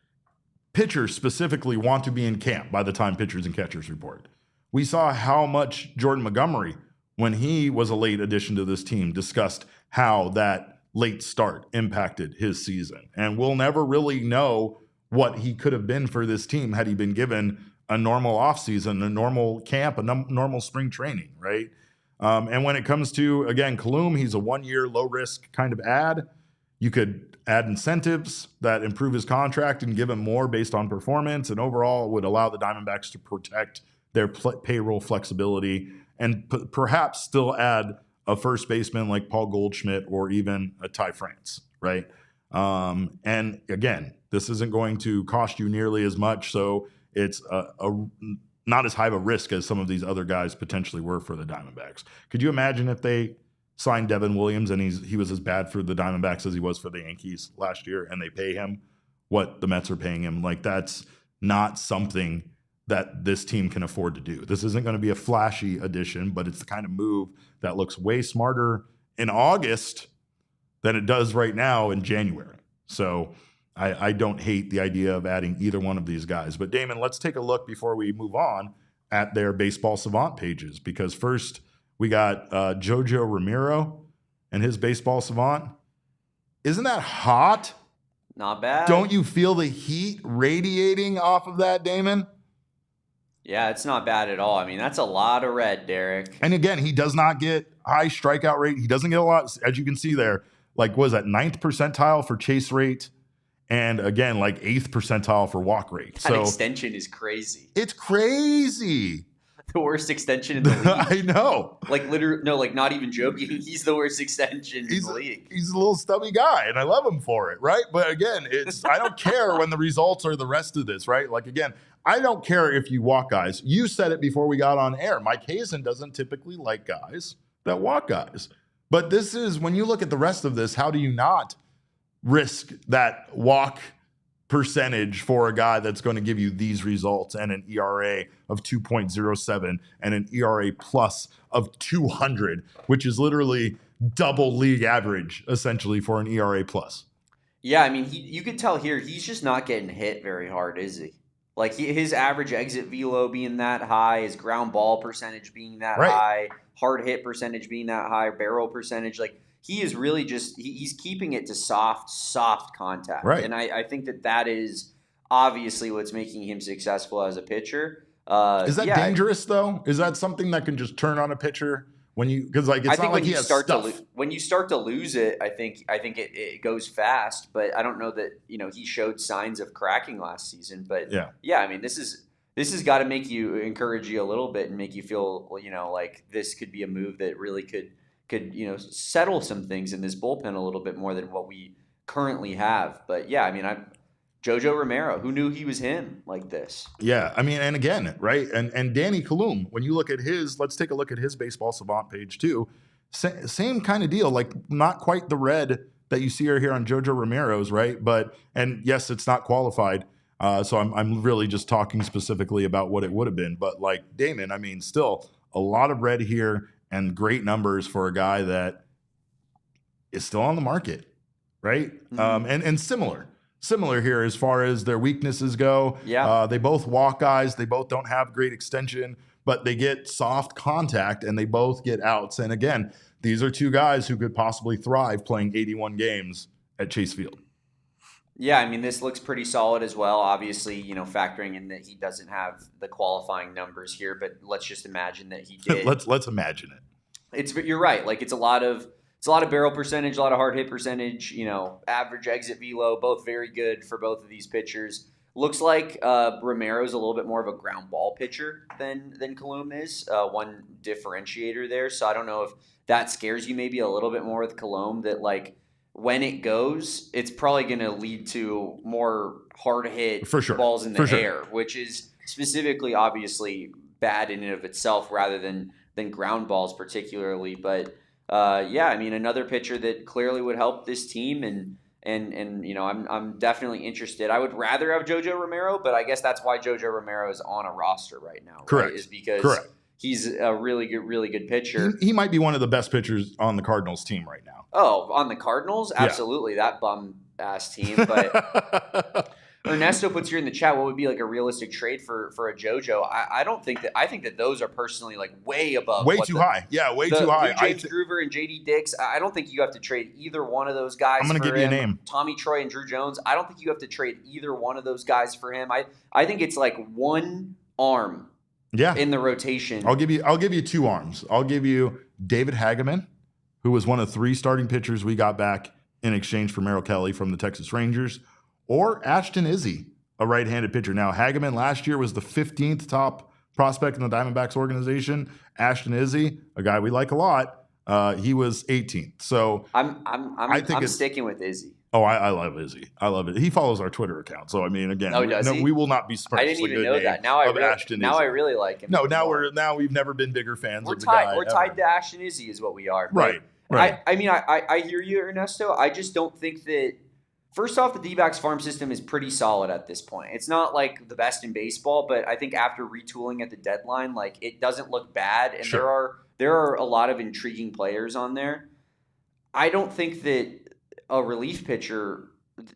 pitchers specifically want to be in camp by the time pitchers and catchers report. We saw how much Jordan Montgomery, when he was a late addition to this team, discussed how that late start impacted his season. And we'll never really know what he could have been for this team had he been given a normal offseason, a normal camp, a normal spring training, right? And when it comes to, again, Colum, he's a 1-year low-risk kind of ad. You could add incentives that improve his contract and give him more based on performance, and overall would allow the Diamondbacks to protect their payroll flexibility and perhaps still add a first baseman like Paul Goldschmidt or even a Ty France, right? And again, this isn't going to cost you nearly as much, so it's not as high of a risk as some of these other guys potentially were for the Diamondbacks. Could you imagine if they signed Devin Williams and he was as bad for the Diamondbacks as he was for the Yankees last year, and they pay him what the Mets are paying him? Like, that's not something that this team can afford to do. This isn't going to be a flashy addition, but it's the kind of move that looks way smarter in August than it does right now in January. So I don't hate the idea of adding either one of these guys. But Damon, let's take a look before we move on at their Baseball Savant pages, because first we got Jojo Romero and his Baseball Savant. Isn't that hot? Not bad. Don't you feel the heat radiating off of that, Damon? Yeah, it's not bad at all. I mean, that's a lot of red, Derek. And again, he does not get high strikeout rate. He doesn't get a lot, as you can see there. Like, what is that, 9th percentile for chase rate? And again, like 8th percentile for walk rate. That extension is crazy. It's crazy. The worst extension in the league. I know. Like, literally, no, like, not even joking. He's the worst extension in the league. He's a little stubby guy, and I love him for it, right? But again, I don't care when the results are the rest of this, right? Like, again, I don't care if you walk guys. You said it before we got on air. Mike Hazen doesn't typically like guys that walk guys. But this is, when you look at the rest of this, how do you not risk that walk percentage for a guy that's going to give you these results and an ERA of 2.07 and an ERA plus of 200, which is literally double league average, essentially, for an ERA plus? Yeah, I mean, you could tell here he's just not getting hit very hard, is he? Like, his average exit velo being that high, his ground ball percentage being that high, hard hit percentage being that high, barrel percentage, like, he is really just he's keeping it to soft contact. Right. And I think that is obviously what's making him successful as a pitcher. Is that dangerous, though? Is that something that can just turn on a pitcher when you, because like it's not like he has stuff. When you start to lose it, I think it goes fast. But I don't know that he showed signs of cracking last season. But yeah, I mean this has got to encourage you a little bit and make you feel like this could be a move that really could settle some things in this bullpen a little bit more than what we currently have. But yeah, I mean, Jojo Romero, who knew he was him like this? Yeah, I mean, and again, right? And Danny Kalum, when you look at let's take a look at his Baseball Savant page too. Same kind of deal, like not quite the red that you see here on Jojo Romero's, right? And yes, it's not qualified. So I'm really just talking specifically about what it would have been. But like Damon, I mean, still a lot of red here and great numbers for a guy that is still on the market, right? Mm-hmm. And similar here as far as their weaknesses go. Yeah. They both walk guys. They both don't have great extension, but they get soft contact and they both get outs. And again, these are two guys who could possibly thrive playing 81 games at Chase Field. Yeah, I mean, this looks pretty solid as well. Obviously, factoring in that he doesn't have the qualifying numbers here, but let's just imagine that he did. let's imagine it. You're right. Like it's a lot of barrel percentage, a lot of hard hit percentage. Average exit velo, both very good for both of these pitchers. Looks like Romero's a little bit more of a ground ball pitcher than Kalum is. One differentiator there. So I don't know if that scares you maybe a little bit more with Kalum, that like when it goes, it's probably going to lead to more hard hit balls in the air, which is specifically obviously bad in and of itself rather than ground balls particularly. But yeah, I mean, another pitcher that clearly would help this team and I'm definitely interested. I would rather have Jojo Romero, but I guess that's why Jojo Romero is on a roster right now. Correct. Right? Is because he's a really good pitcher. He might be one of the best pitchers on the Cardinals team right now. Oh, on the Cardinals? Absolutely. Yeah. That bum-ass team. But Ernesto puts here in the chat, what would be like a realistic trade for a JoJo? I think that those are personally like way above. Way too high. Yeah, way too high. James Groover and JD Dix, I don't think you have to trade either one of those guys. I'm going to give you a name. Tommy Troy and Drew Jones. I don't think you have to trade either one of those guys for him. I think it's like one arm in the rotation. I'll give you two arms. I'll give you David Hageman, who was one of 3 starting pitchers we got back in exchange for Merrill Kelly from the Texas Rangers, or Ashton Izzy, a right-handed pitcher. Now, Hageman last year was the 15th top prospect in the Diamondbacks organization. Ashton Izzy, a guy we like a lot, he was 18th. So I'm sticking with Izzy. Oh, I love Izzy. I love it. He follows our Twitter account. So, I mean, again, we will not be smirched. I didn't even know that. Now I really like him. No, now we've never been bigger fans of the guy. We're tied to Ashton Izzy is what we are. Right. I hear you, Ernesto. I just don't think that. First off, the Dbacks farm system is pretty solid at this point. It's not like the best in baseball, but I think after retooling at the deadline, like it doesn't look bad, and there are a lot of intriguing players on there. I don't think that a relief pitcher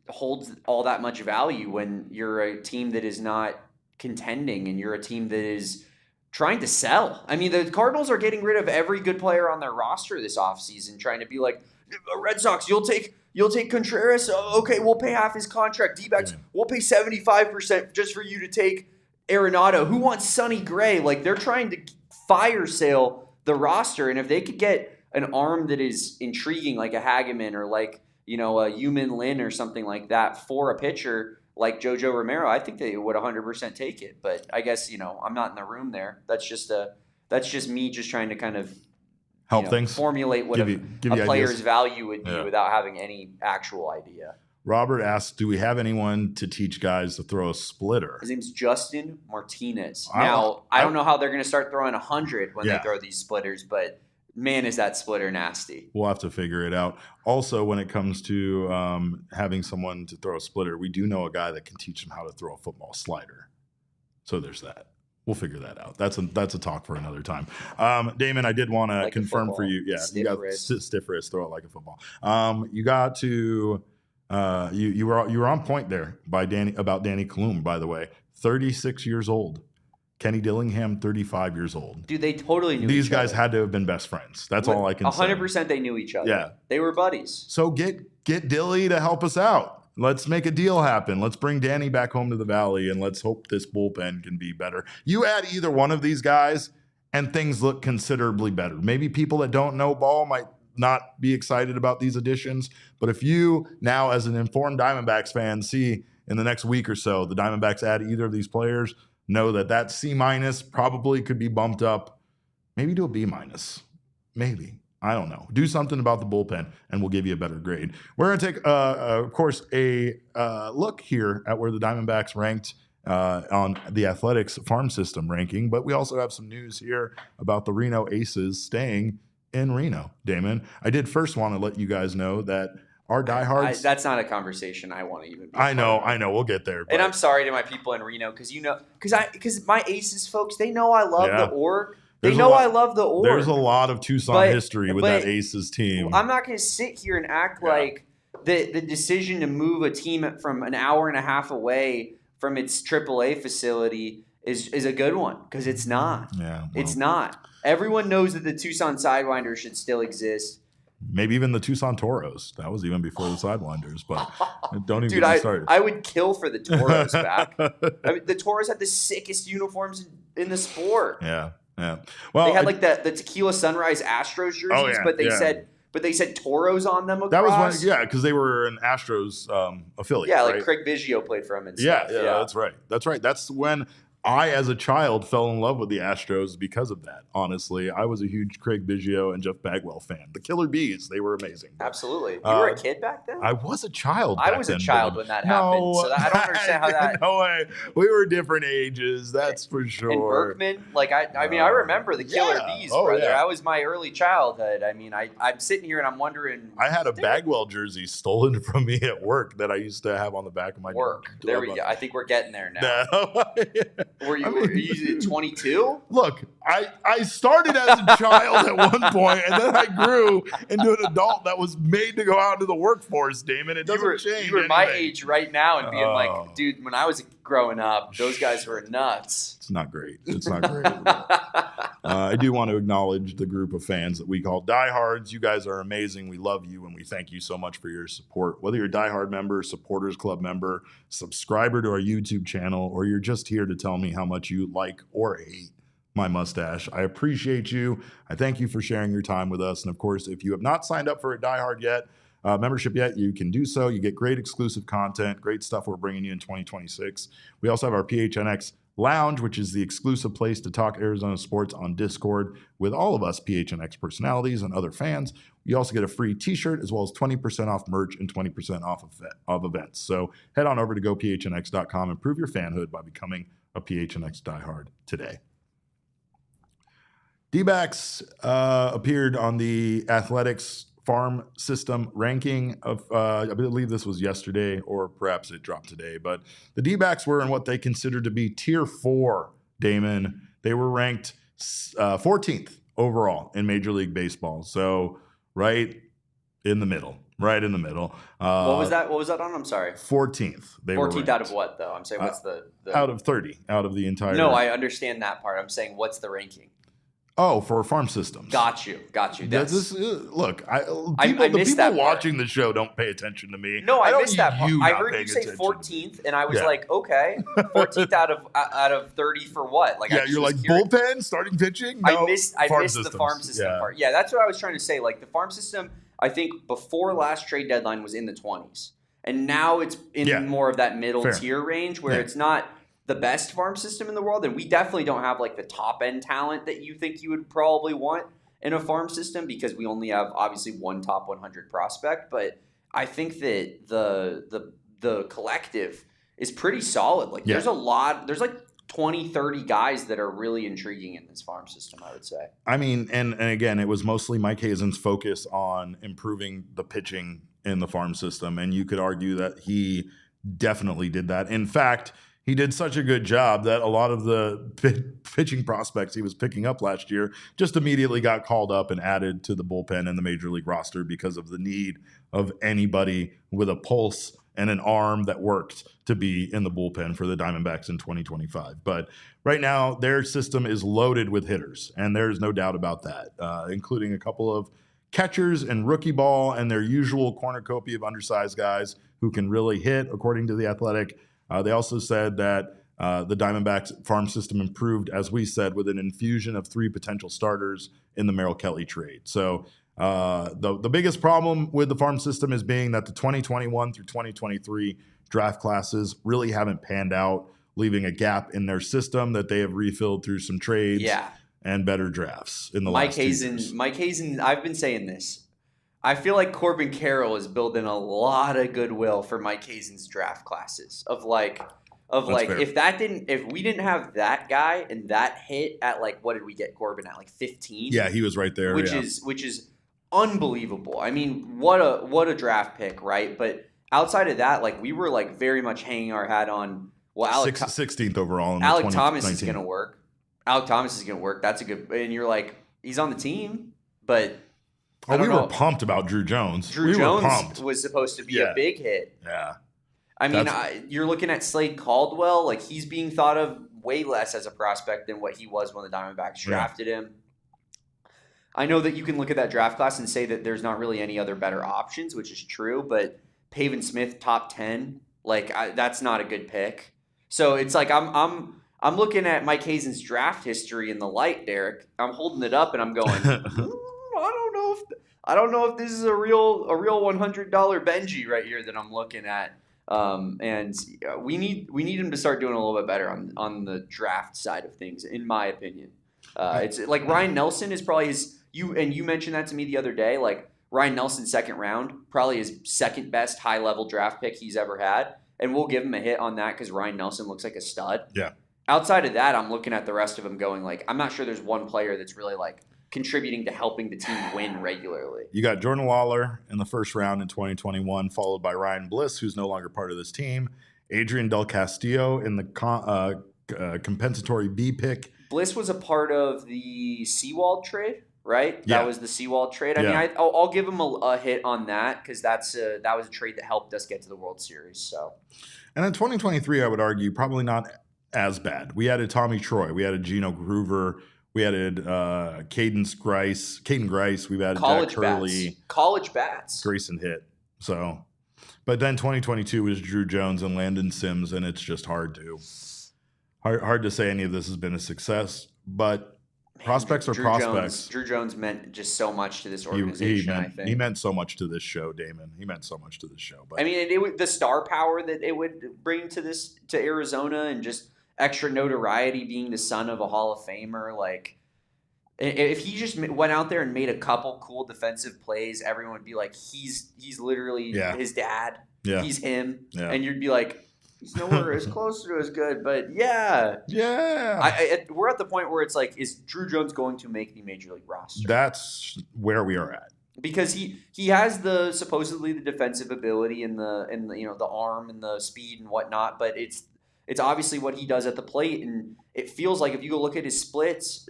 holds all that much value when you're a team that is not contending and you're a team that is trying to sell. I mean, the Cardinals are getting rid of every good player on their roster this offseason, trying to be like, Red Sox, you'll take Contreras. Okay, we'll pay half his contract. Dbacks, we'll pay 75% just for you to take Arenado. Who wants Sonny Gray? Like, they're trying to fire sale the roster, and if they could get an arm that is intriguing, like a Hageman or like, a Yumin Lin or something like that for a pitcher like Jojo Romero, I think they would 100% take it. But I guess, I'm not in the room there. That's just me just trying to kind of help things formulate what a player's value would be without having any actual idea. Robert asks, do we have anyone to teach guys to throw a splitter? His name's Justin Martinez. I don't know how they're going to start throwing 100 when they throw these splitters, but man, is that splitter nasty. We'll have to figure it out. Also, when it comes to having someone to throw a splitter, we do know a guy that can teach them how to throw a football slider. So there's that. We'll figure that out. That's a talk for another time. Damon, I did want to confirm for you. Yeah, you got stiff wrist, throw it like a football. You got to you were on point there about Danny Klum, by the way. 36 years old. Kenny Dillingham, 35 years old. Dude, they totally knew these guys had to have been best friends. That's all I can say. 100% they knew each other. Yeah. They were buddies. So get Dilly to help us out. Let's make a deal happen. Let's bring Danny back home to the Valley, and let's hope this bullpen can be better. You add either one of these guys, and things look considerably better. Maybe people that don't know ball might not be excited about these additions, but if you now, as an informed Diamondbacks fan, see in the next week or so the Diamondbacks add either of these players, know that C- probably could be bumped up, maybe to a B-. Maybe. I don't know. Do something about the bullpen, and we'll give you a better grade. We're going to take, of course, a look here at where the Diamondbacks ranked on the Athletics farm system ranking, but we also have some news here about the Reno Aces staying in Reno. Damon, I did first want to let you guys know that our diehards. That's not a conversation I want to even be. I know. We'll get there. And I'm sorry to my people in Reno because my Aces folks, they know I love the org. I love the org. There's a lot of Tucson history with that Aces team. I'm not going to sit here and act like the decision to move a team from an hour and a half away from its AAA facility is a good one, because it's not. Yeah, it's not. Everyone knows that the Tucson Sidewinders should still exist. Maybe even the Tucson Toros. That was even before the Sidewinders, but don't even get me started. I would kill for the Toros back. I mean, the Toros had the sickest uniforms in the sport. Yeah. Well, they had like the Tequila Sunrise Astros jerseys, but they said Toros on them across. That was because they were an Astros affiliate. Yeah, like Craig Biggio played for them and stuff. Yeah, that's right. That's when I, as a child, fell in love with the Astros because of that. Honestly, I was a huge Craig Biggio and Jeff Bagwell fan. The Killer Bees, they were amazing. Absolutely. You were a kid back then? I was a child. I was a child when that happened. So I don't understand how that. No way. We were different ages. That's for sure. And Berkman, I remember the Killer Bees, brother. That was my early childhood. I mean, I'm sitting here and I'm wondering. I had a Bagwell jersey stolen from me at work that I used to have on the back of my work. There we go. I think we're getting there now. Were you 22? Look, I started as a child at one point, and then I grew into an adult that was made to go out into the workforce, Damon. It doesn't change. You were my age right now and being like, dude, when I was growing up, those guys were nuts. It's not great. I do want to acknowledge the group of fans that we call diehards. You guys are amazing. We love you, and we thank you so much for your support. Whether you're a diehard member, supporters club member, subscriber to our YouTube channel, or you're just here to tell me how much you like or hate my mustache, I appreciate you. I thank you for sharing your time with us. And of course, if you have not signed up for a diehard membership yet, you can do so. You get great exclusive content, great stuff we're bringing you in 2026. We also have our PHNX Lounge, which is the exclusive place to talk Arizona sports on Discord with all of us PHNX personalities and other fans. You also get a free t-shirt as well as 20% off merch and 20% off of events. So head on over to gophnx.com and prove your fanhood by becoming a PHNX diehard today. Dbacks appeared on the Athletics farm system ranking of, I believe this was yesterday or perhaps it dropped today, but the Dbacks were in what they considered to be tier 4, Damon. They were ranked 14th overall in Major League Baseball. So right in the middle. What was that on? I'm sorry. 14th. 14th out of what, though? I'm saying what's the out of 30, out of the entire. No, I understand that part. I'm saying what's the ranking? Oh, for farm systems. Got you. Look, I missed that watching the show don't pay attention to me. No, I missed that part. I heard you say 14th, and I was like, okay, 14th out of 30 for what? Like, yeah, you're like bullpen, starting pitching. No, I missed the farm system part. Yeah, that's what I was trying to say. Like the farm system, I think before last trade deadline was in the 20s, and now it's in more of that middle tier range where it's not the best farm system in the world, and we definitely don't have like the top end talent that you think you would probably want in a farm system because we only have obviously one top 100 prospect. But I think that the collective is pretty solid. Like there's like 20, 30 guys that are really intriguing in this farm system, I would say. I mean, and again, it was mostly Mike Hazen's focus on improving the pitching in the farm system, and you could argue that he definitely did that. In fact, he did such a good job that a lot of the pitching prospects he was picking up last year just immediately got called up and added to the bullpen and the major league roster because of the need of anybody with a pulse and an arm that worked to be in the bullpen for the Diamondbacks in 2025. But right now, their system is loaded with hitters, and there's no doubt about that, including a couple of catchers and rookie ball and their usual cornucopia of undersized guys who can really hit, according to The Athletic. They also said that the Diamondbacks farm system improved, as we said, with an infusion of 3 potential starters in the Merrill Kelly trade. So the biggest problem with the farm system is being that the 2021 through 2023 draft classes really haven't panned out, leaving a gap in their system that they have refilled through some trades and better drafts in the last 2 years. Mike Hazen, I've been saying this. I feel like Corbin Carroll is building a lot of goodwill for Mike Hazen's draft classes of like fair. if we didn't have that guy and that hit at like, what did we get Corbin at, like 15? Yeah, he was right there. Which is unbelievable. I mean, what a draft pick, right? But outside of that, like we were like very much hanging our hat on 16th overall. Alec Thomas is going to work. That's a good, and you're like, he's on the team, but. We were pumped about Drew Jones. Drew Jones was supposed to be a big hit. Yeah. I mean, you're looking at Slade Caldwell. Like, he's being thought of way less as a prospect than what he was when the Diamondbacks drafted him. I know that you can look at that draft class and say that there's not really any other better options, which is true. But Pavin Smith, top 10, like, that's not a good pick. So it's like I'm looking at Mike Hazen's draft history in the light, Derek. I'm holding it up and I'm going, I don't know if this is a real $100 Benji right here that I'm looking at. And we need him to start doing a little bit better on the draft side of things, in my opinion. It's like Ryan Nelson is probably you mentioned that to me the other day. Like Ryan Nelson, 2nd round, probably his 2nd best high level draft pick he's ever had, and we'll give him a hit on that because Ryan Nelson looks like a stud. Yeah. Outside of that, I'm looking at the rest of them going like, I'm not sure there's one player that's really like contributing to helping the team win regularly. You got Jordan Lawler in the 1st round in 2021, followed by Ryan Bliss, who's no longer part of this team. Adrian Del Castillo in the compensatory B pick. Bliss was a part of the Seawald trade, right? Yeah. That was the Seawald trade. I mean, I'll give him a hit on that because that was a trade that helped us get to the World Series. So, and in 2023, I would argue probably not as bad. We added Tommy Troy. We added Gino Groover. We added Caden Grice. We've added Jack Hurley. College bats. Grayson Hitt. So, but then 2022 was Drew Jones and Landon Sims, and it's just hard to say any of this has been a success. But prospects are prospects. Drew Jones meant just so much to this organization. I think he meant so much to this show, Damon. He meant so much to this show. But I mean, the star power that it would bring to Arizona, and just extra notoriety being the son of a Hall of Famer. Like, if he just went out there and made a couple cool defensive plays, everyone would be like, he's literally his dad. Yeah. He's him. Yeah. And you'd be like, he's nowhere as close to as good. But yeah. We're at the point where it's like, is Drew Jones going to make the Major League roster? That's where we are at. Because he has supposedly the defensive ability and the the arm and the speed and whatnot, but it's obviously what he does at the plate, and it feels like if you go look at his splits,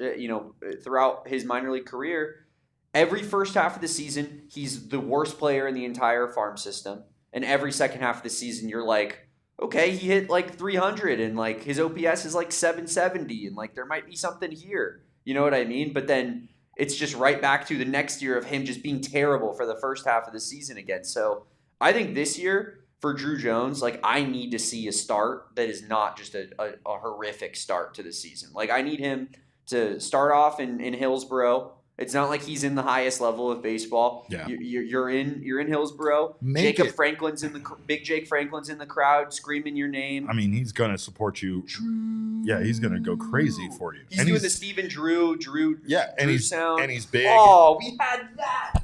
throughout his minor league career, every first half of the season he's the worst player in the entire farm system, and every second half of the season you're like, okay, he hit like 300 and like his OPS is like 770, and like there might be something here, you know what I mean? But then it's just right back to the next year of him just being terrible for the first half of the season again. So I think this year for Drew Jones, like I need to see a start that is not just a horrific start to the season. Like I need him to start off in Hillsborough. It's not like he's in the highest level of baseball. Yeah. You're in Hillsborough. Big Jake Franklin's in the crowd screaming your name. I mean, he's gonna support you. Drew. Yeah, he's gonna go crazy for you. He's doing the Stephen Drew. Yeah, and he's sound. And he's big. Oh, we had that.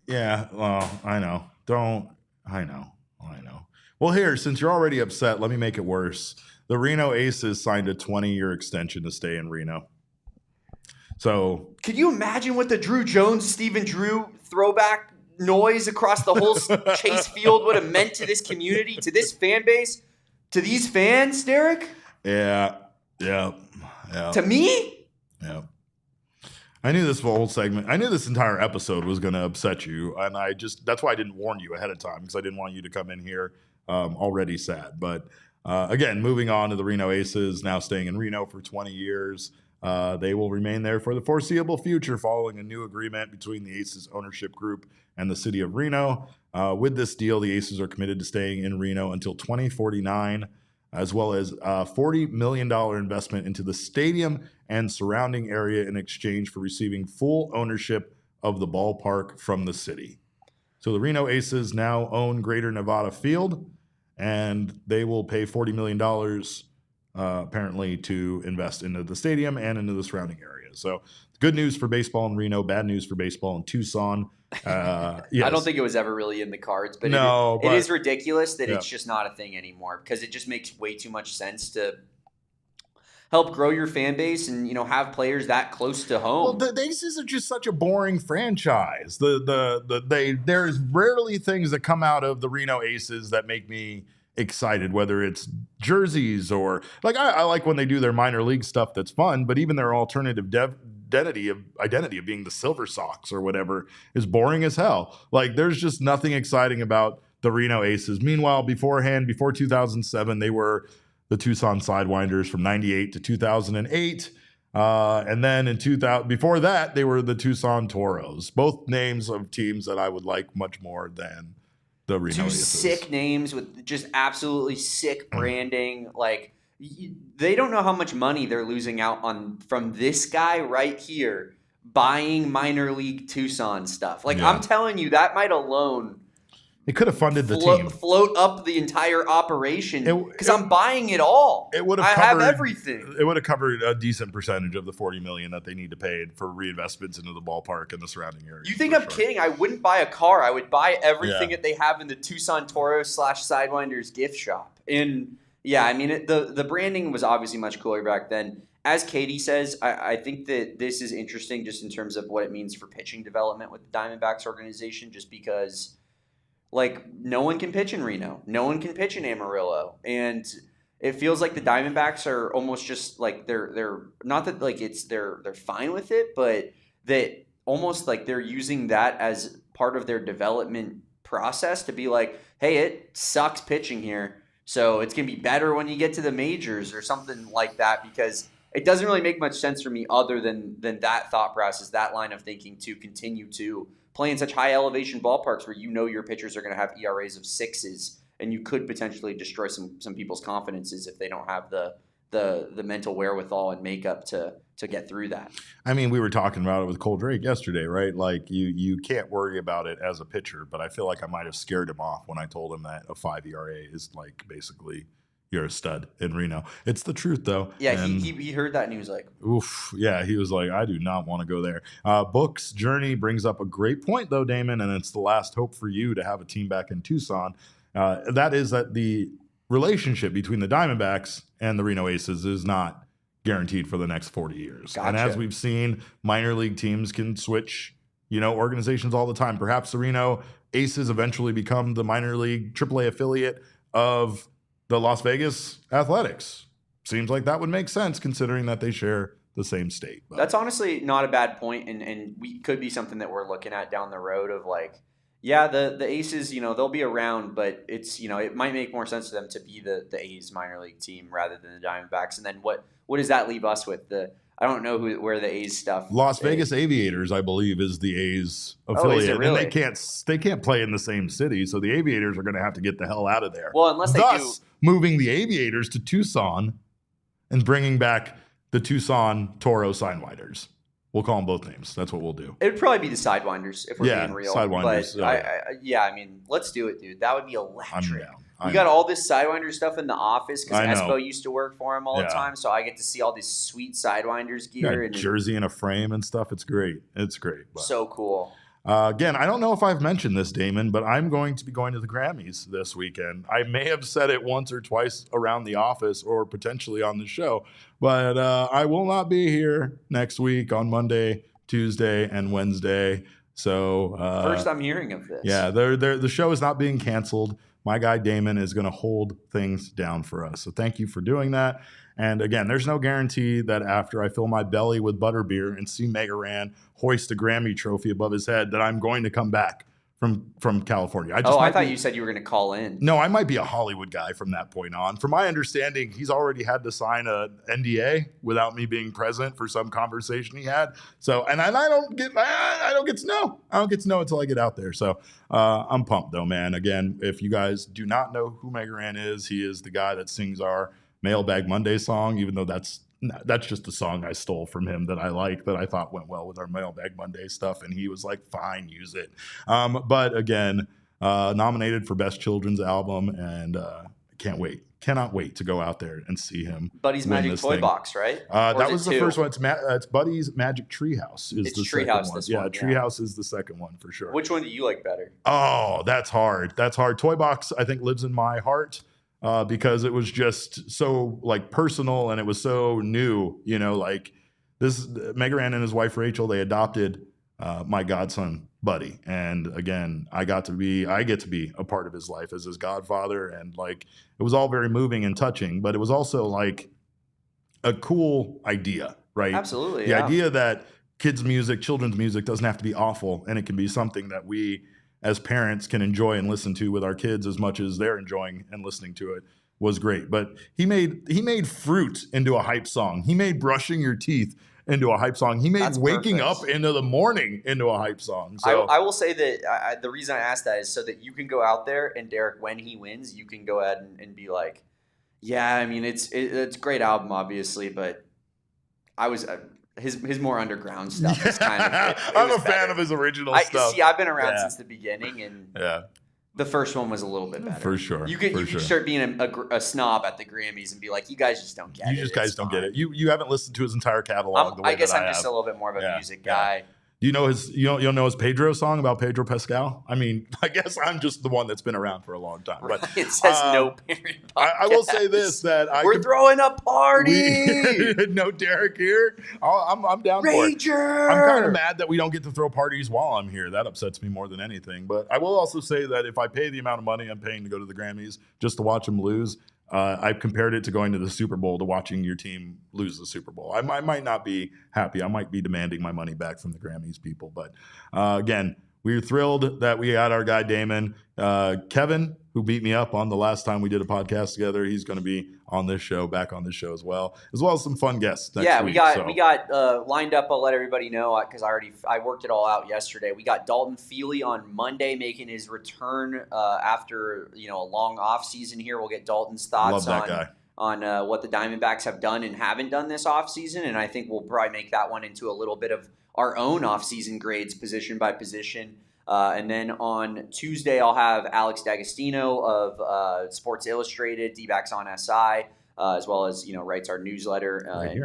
Yeah, well, I know. I know. Well, here, since you're already upset, let me make it worse. The Reno Aces signed a 20-year extension to stay in Reno. So, could you imagine what the Drew Jones, Stephen Drew throwback noise across the whole Chase Field would have meant to this community, to this fan base, to these fans, Derek? Yeah. To me? Yeah. I knew this whole segment, I knew this entire episode was going to upset you, and that's why I didn't warn you ahead of time, because I didn't want you to come in here already sad. But again, moving on to the Reno Aces, now staying in Reno for 20 years. They will remain there for the foreseeable future following a new agreement between the Aces ownership group and the city of Reno. With this deal, the Aces are committed to staying in Reno until 2049, as well as a $40 million investment into the stadium and surrounding area in exchange for receiving full ownership of the ballpark from the city. So the Reno Aces now own Greater Nevada Field, and they will pay $40 million apparently to invest into the stadium and into the surrounding area. So good news for baseball in Reno, bad news for baseball in Tucson. Yes. I don't think it was ever really in the cards, but it is ridiculous that it's just not a thing anymore, because it just makes way too much sense to help grow your fan base and have players that close to home. Well, the Aces are just such a boring franchise. There's rarely things that come out of the Reno Aces that make me excited, whether it's jerseys or like I like when they do their minor league stuff that's fun, but even their alternative identity of being the Silver Sox or whatever is boring as hell. Like there's just nothing exciting about the Reno Aces. Meanwhile, before 2007, they were the Tucson Sidewinders from 98 to 2008. And then before that, they were the Tucson Toros, both names of teams that I would like much more than the Reno Aces. Sick names with just absolutely sick branding. Like they don't know how much money they're losing out on from this guy right here buying minor league Tucson stuff. Like I'm telling you, that might alone. It could have funded the team. Float up the entire operation because I'm buying it all. I have everything. It would have covered a decent percentage of the $40 million that they need to pay for reinvestments into the ballpark and the surrounding area. You think I'm kidding? I wouldn't buy a car. I would buy everything that they have in the Tucson Toros / Sidewinders gift shop. And yeah, I mean, the branding was obviously much cooler back then. As Katie says, I think that this is interesting just in terms of what it means for pitching development with the Diamondbacks organization, just because like no one can pitch in Reno. No one can pitch in Amarillo. And it feels like the Diamondbacks are almost just like they're not that like they're fine with it, but that almost like they're using that as part of their development process to be like, hey, it sucks pitching here, so it's going to be better when you get to the majors or something like that, because it doesn't really make much sense for me other than that thought process, that line of thinking, to continue to play in such high elevation ballparks where your pitchers are going to have ERAs of 6s, and you could potentially destroy some people's confidences if they don't have the mental wherewithal and makeup to get through that. I mean, we were talking about it with Cole Drake yesterday, right? Like you can't worry about it as a pitcher, but I feel like I might have scared him off when I told him that a 5 ERA is like basically you're a stud in Reno. It's the truth, though. Yeah, he heard that and he was like, oof. Yeah, he was like, I do not want to go there. Book's journey brings up a great point, though, Damon, and it's the last hope for you to have a team back in Tucson. That is that the relationship between the Diamondbacks and the Reno Aces is not guaranteed for the next 40 years. Gotcha. And as we've seen, minor league teams can switch, organizations all the time. Perhaps the Reno Aces eventually become the minor league AAA affiliate of the Las Vegas Athletics. Seems like that would make sense considering that they share the same state. But that's honestly not a bad point, and we could be something that we're looking at down the road of like, yeah, the Aces, they'll be around, but it's, it might make more sense to them to be the A's minor league team rather than the Diamondbacks. And then what does that leave us with? I don't know where the A's stuff. Las Vegas Aviators, I believe, is the A's affiliate. Is it really? And they can't play in the same city, so the Aviators are going to have to get the hell out of there. Well, unless they Thus, moving the Aviators to Tucson and bringing back the Tucson Toro Sidewinders. We'll call them both names. That's what we'll do. It would probably be the Sidewinders if we're being real. Sidewinders. But let's do it, dude. That would be electric. I'm down. We got all this Sidewinder stuff in the office because I know. Espo used to work for him all the time, so I get to see all this sweet Sidewinders gear. And jersey in a frame and stuff. It's great. It's great. But, so cool. Again, I don't know if I've mentioned this, Damon, but I'm going to be going to the Grammys this weekend. I may have said it once or twice around the office or potentially on the show, but I will not be here next week on Monday, Tuesday, and Wednesday. So first I'm hearing of this. Yeah, the show is not being canceled. My guy Damon is going to hold things down for us. So thank you for doing that. And again, there's no guarantee that after I fill my belly with butterbeer and see Mega Ran hoist a Grammy trophy above his head that I'm going to come back from California. I thought you said you were going to call in. No, I might be a Hollywood guy from that point on. From my understanding, he's already had to sign a NDA without me being present for some conversation he had. So, and I don't get to know. I don't get to know until I get out there. So, I'm pumped though, man. Again, if you guys do not know who Mega Ran is, he is the guy that sings our Mailbag Monday song, even though that's just a song I stole from him that I like, that I thought went well with our Mailbag Monday stuff. And he was like, fine, use it. But again, nominated for Best Children's Album, and cannot wait to go out there and see him. Buddy's Magic Toy Box, right? That was the first one. It's Buddy's Magic Treehouse is the second one. Yeah, Treehouse is the second one for sure. Which one do you like better? Oh, that's hard. Toy Box, I think, lives in my heart. Because it was just so like personal and it was so new, like this Mega Ran and his wife Rachel, they adopted my godson Buddy, and again I get to be a part of his life as his godfather, and like it was all very moving and touching, but it was also like a cool idea, right? Absolutely, the idea that children's music doesn't have to be awful, and it can be something that we as parents can enjoy and listen to with our kids as much as they're enjoying and listening to it, was great. But he made fruit into a hype song. He made brushing your teeth into a hype song. He made waking up into the morning into a hype song. So I will say that the reason I asked that is so that you can go out there and Derek, when he wins, you can go ahead and be like, yeah, I mean, it's a great album, obviously, but I was his more underground stuff is kind of. I'm a fan of his original stuff. See, I've been around since the beginning, and yeah, the first one was a little bit better. For sure. You could start being a snob at the Grammys and be like, you guys just don't get it. You just guys don't get it. You haven't listened to his entire catalog. I guess I'm just a little bit more of a music guy. Do you know you'll know his Pedro song about Pedro Pascal? I mean, I guess I'm just the one that's been around for a long time. But it says no parent podcast. I will say this, that we're throwing a party. No Derek here. I'm down Rager. for it. I'm kind of mad that we don't get to throw parties while I'm here. That upsets me more than anything. But I will also say that if I pay the amount of money I'm paying to go to the Grammys just to watch them lose, I've compared it to going to the Super Bowl to watching your team lose the Super Bowl. I might not be happy. I might be demanding my money back from the Grammys people. But again, we're thrilled that we had our guy Damon. Kevin, who beat me up on the last time we did a podcast together, he's going to be on this show, back on this show as well as some fun guests next week. We got lined up. I'll let everybody know because I worked it all out yesterday. We got Dalton Feely on Monday making his return after a long off season here. We'll get Dalton's thoughts on what the Diamondbacks have done and haven't done this off season, and I think we'll probably make that one into a little bit of our own off season grades position by position. And then on Tuesday, I'll have Alex D'Agostino of Sports Illustrated, Dbacks on SI, as well as writes our newsletter.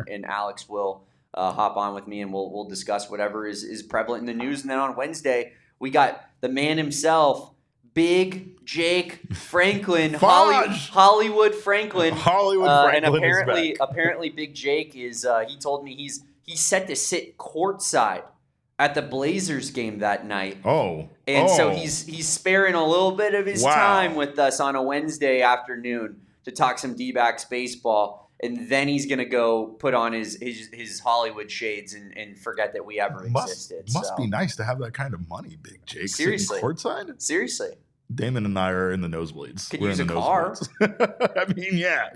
And Alex will hop on with me, and we'll discuss whatever is prevalent in the news. And then on Wednesday, we got the man himself, Big Jake Franklin, Hollywood Franklin. And apparently Big Jake is. He told me he's set to sit courtside at the Blazers game that night. So he's sparing a little bit of his time with us on a Wednesday afternoon to talk some D-backs baseball, and then he's gonna go put on his Hollywood shades and forget that we ever existed. Must be nice to have that kind of money, Big Jake. Seriously, courtside. Seriously. Damon and I are in the nosebleeds. Could use a car. I mean, yeah.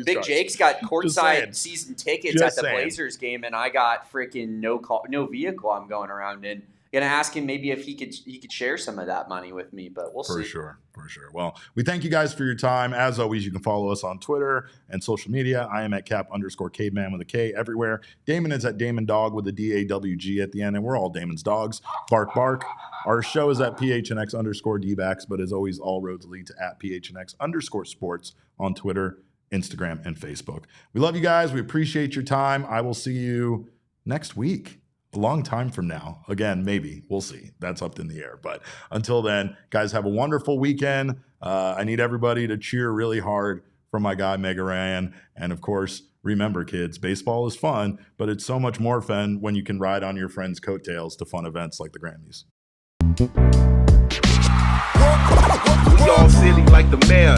Big Jake's got courtside season tickets at the Blazers game, and I got freaking no vehicle I'm going around in. Gonna ask him maybe if he could share some of that money with me, but we'll see. For sure. Well, we thank you guys for your time. As always, you can follow us on Twitter and social media. I am at cap_caveman with a K everywhere. Damon is at Damon Dog with a DAWG at the end, and we're all Damon's dogs. Bark, bark. Our show is at PHNX_Dbacks, but as always, all roads lead to at PHNX_sports on Twitter, Instagram, and Facebook. We love you guys. We appreciate your time. I will see you next week. A long time from now. Again, maybe. We'll see. That's up in the air. But until then, guys, have a wonderful weekend. I need everybody to cheer really hard for my guy, Mega Ran. And of course, remember, kids, baseball is fun, but it's so much more fun when you can ride on your friends' coattails to fun events like the Grammys. We all silly like the mayor.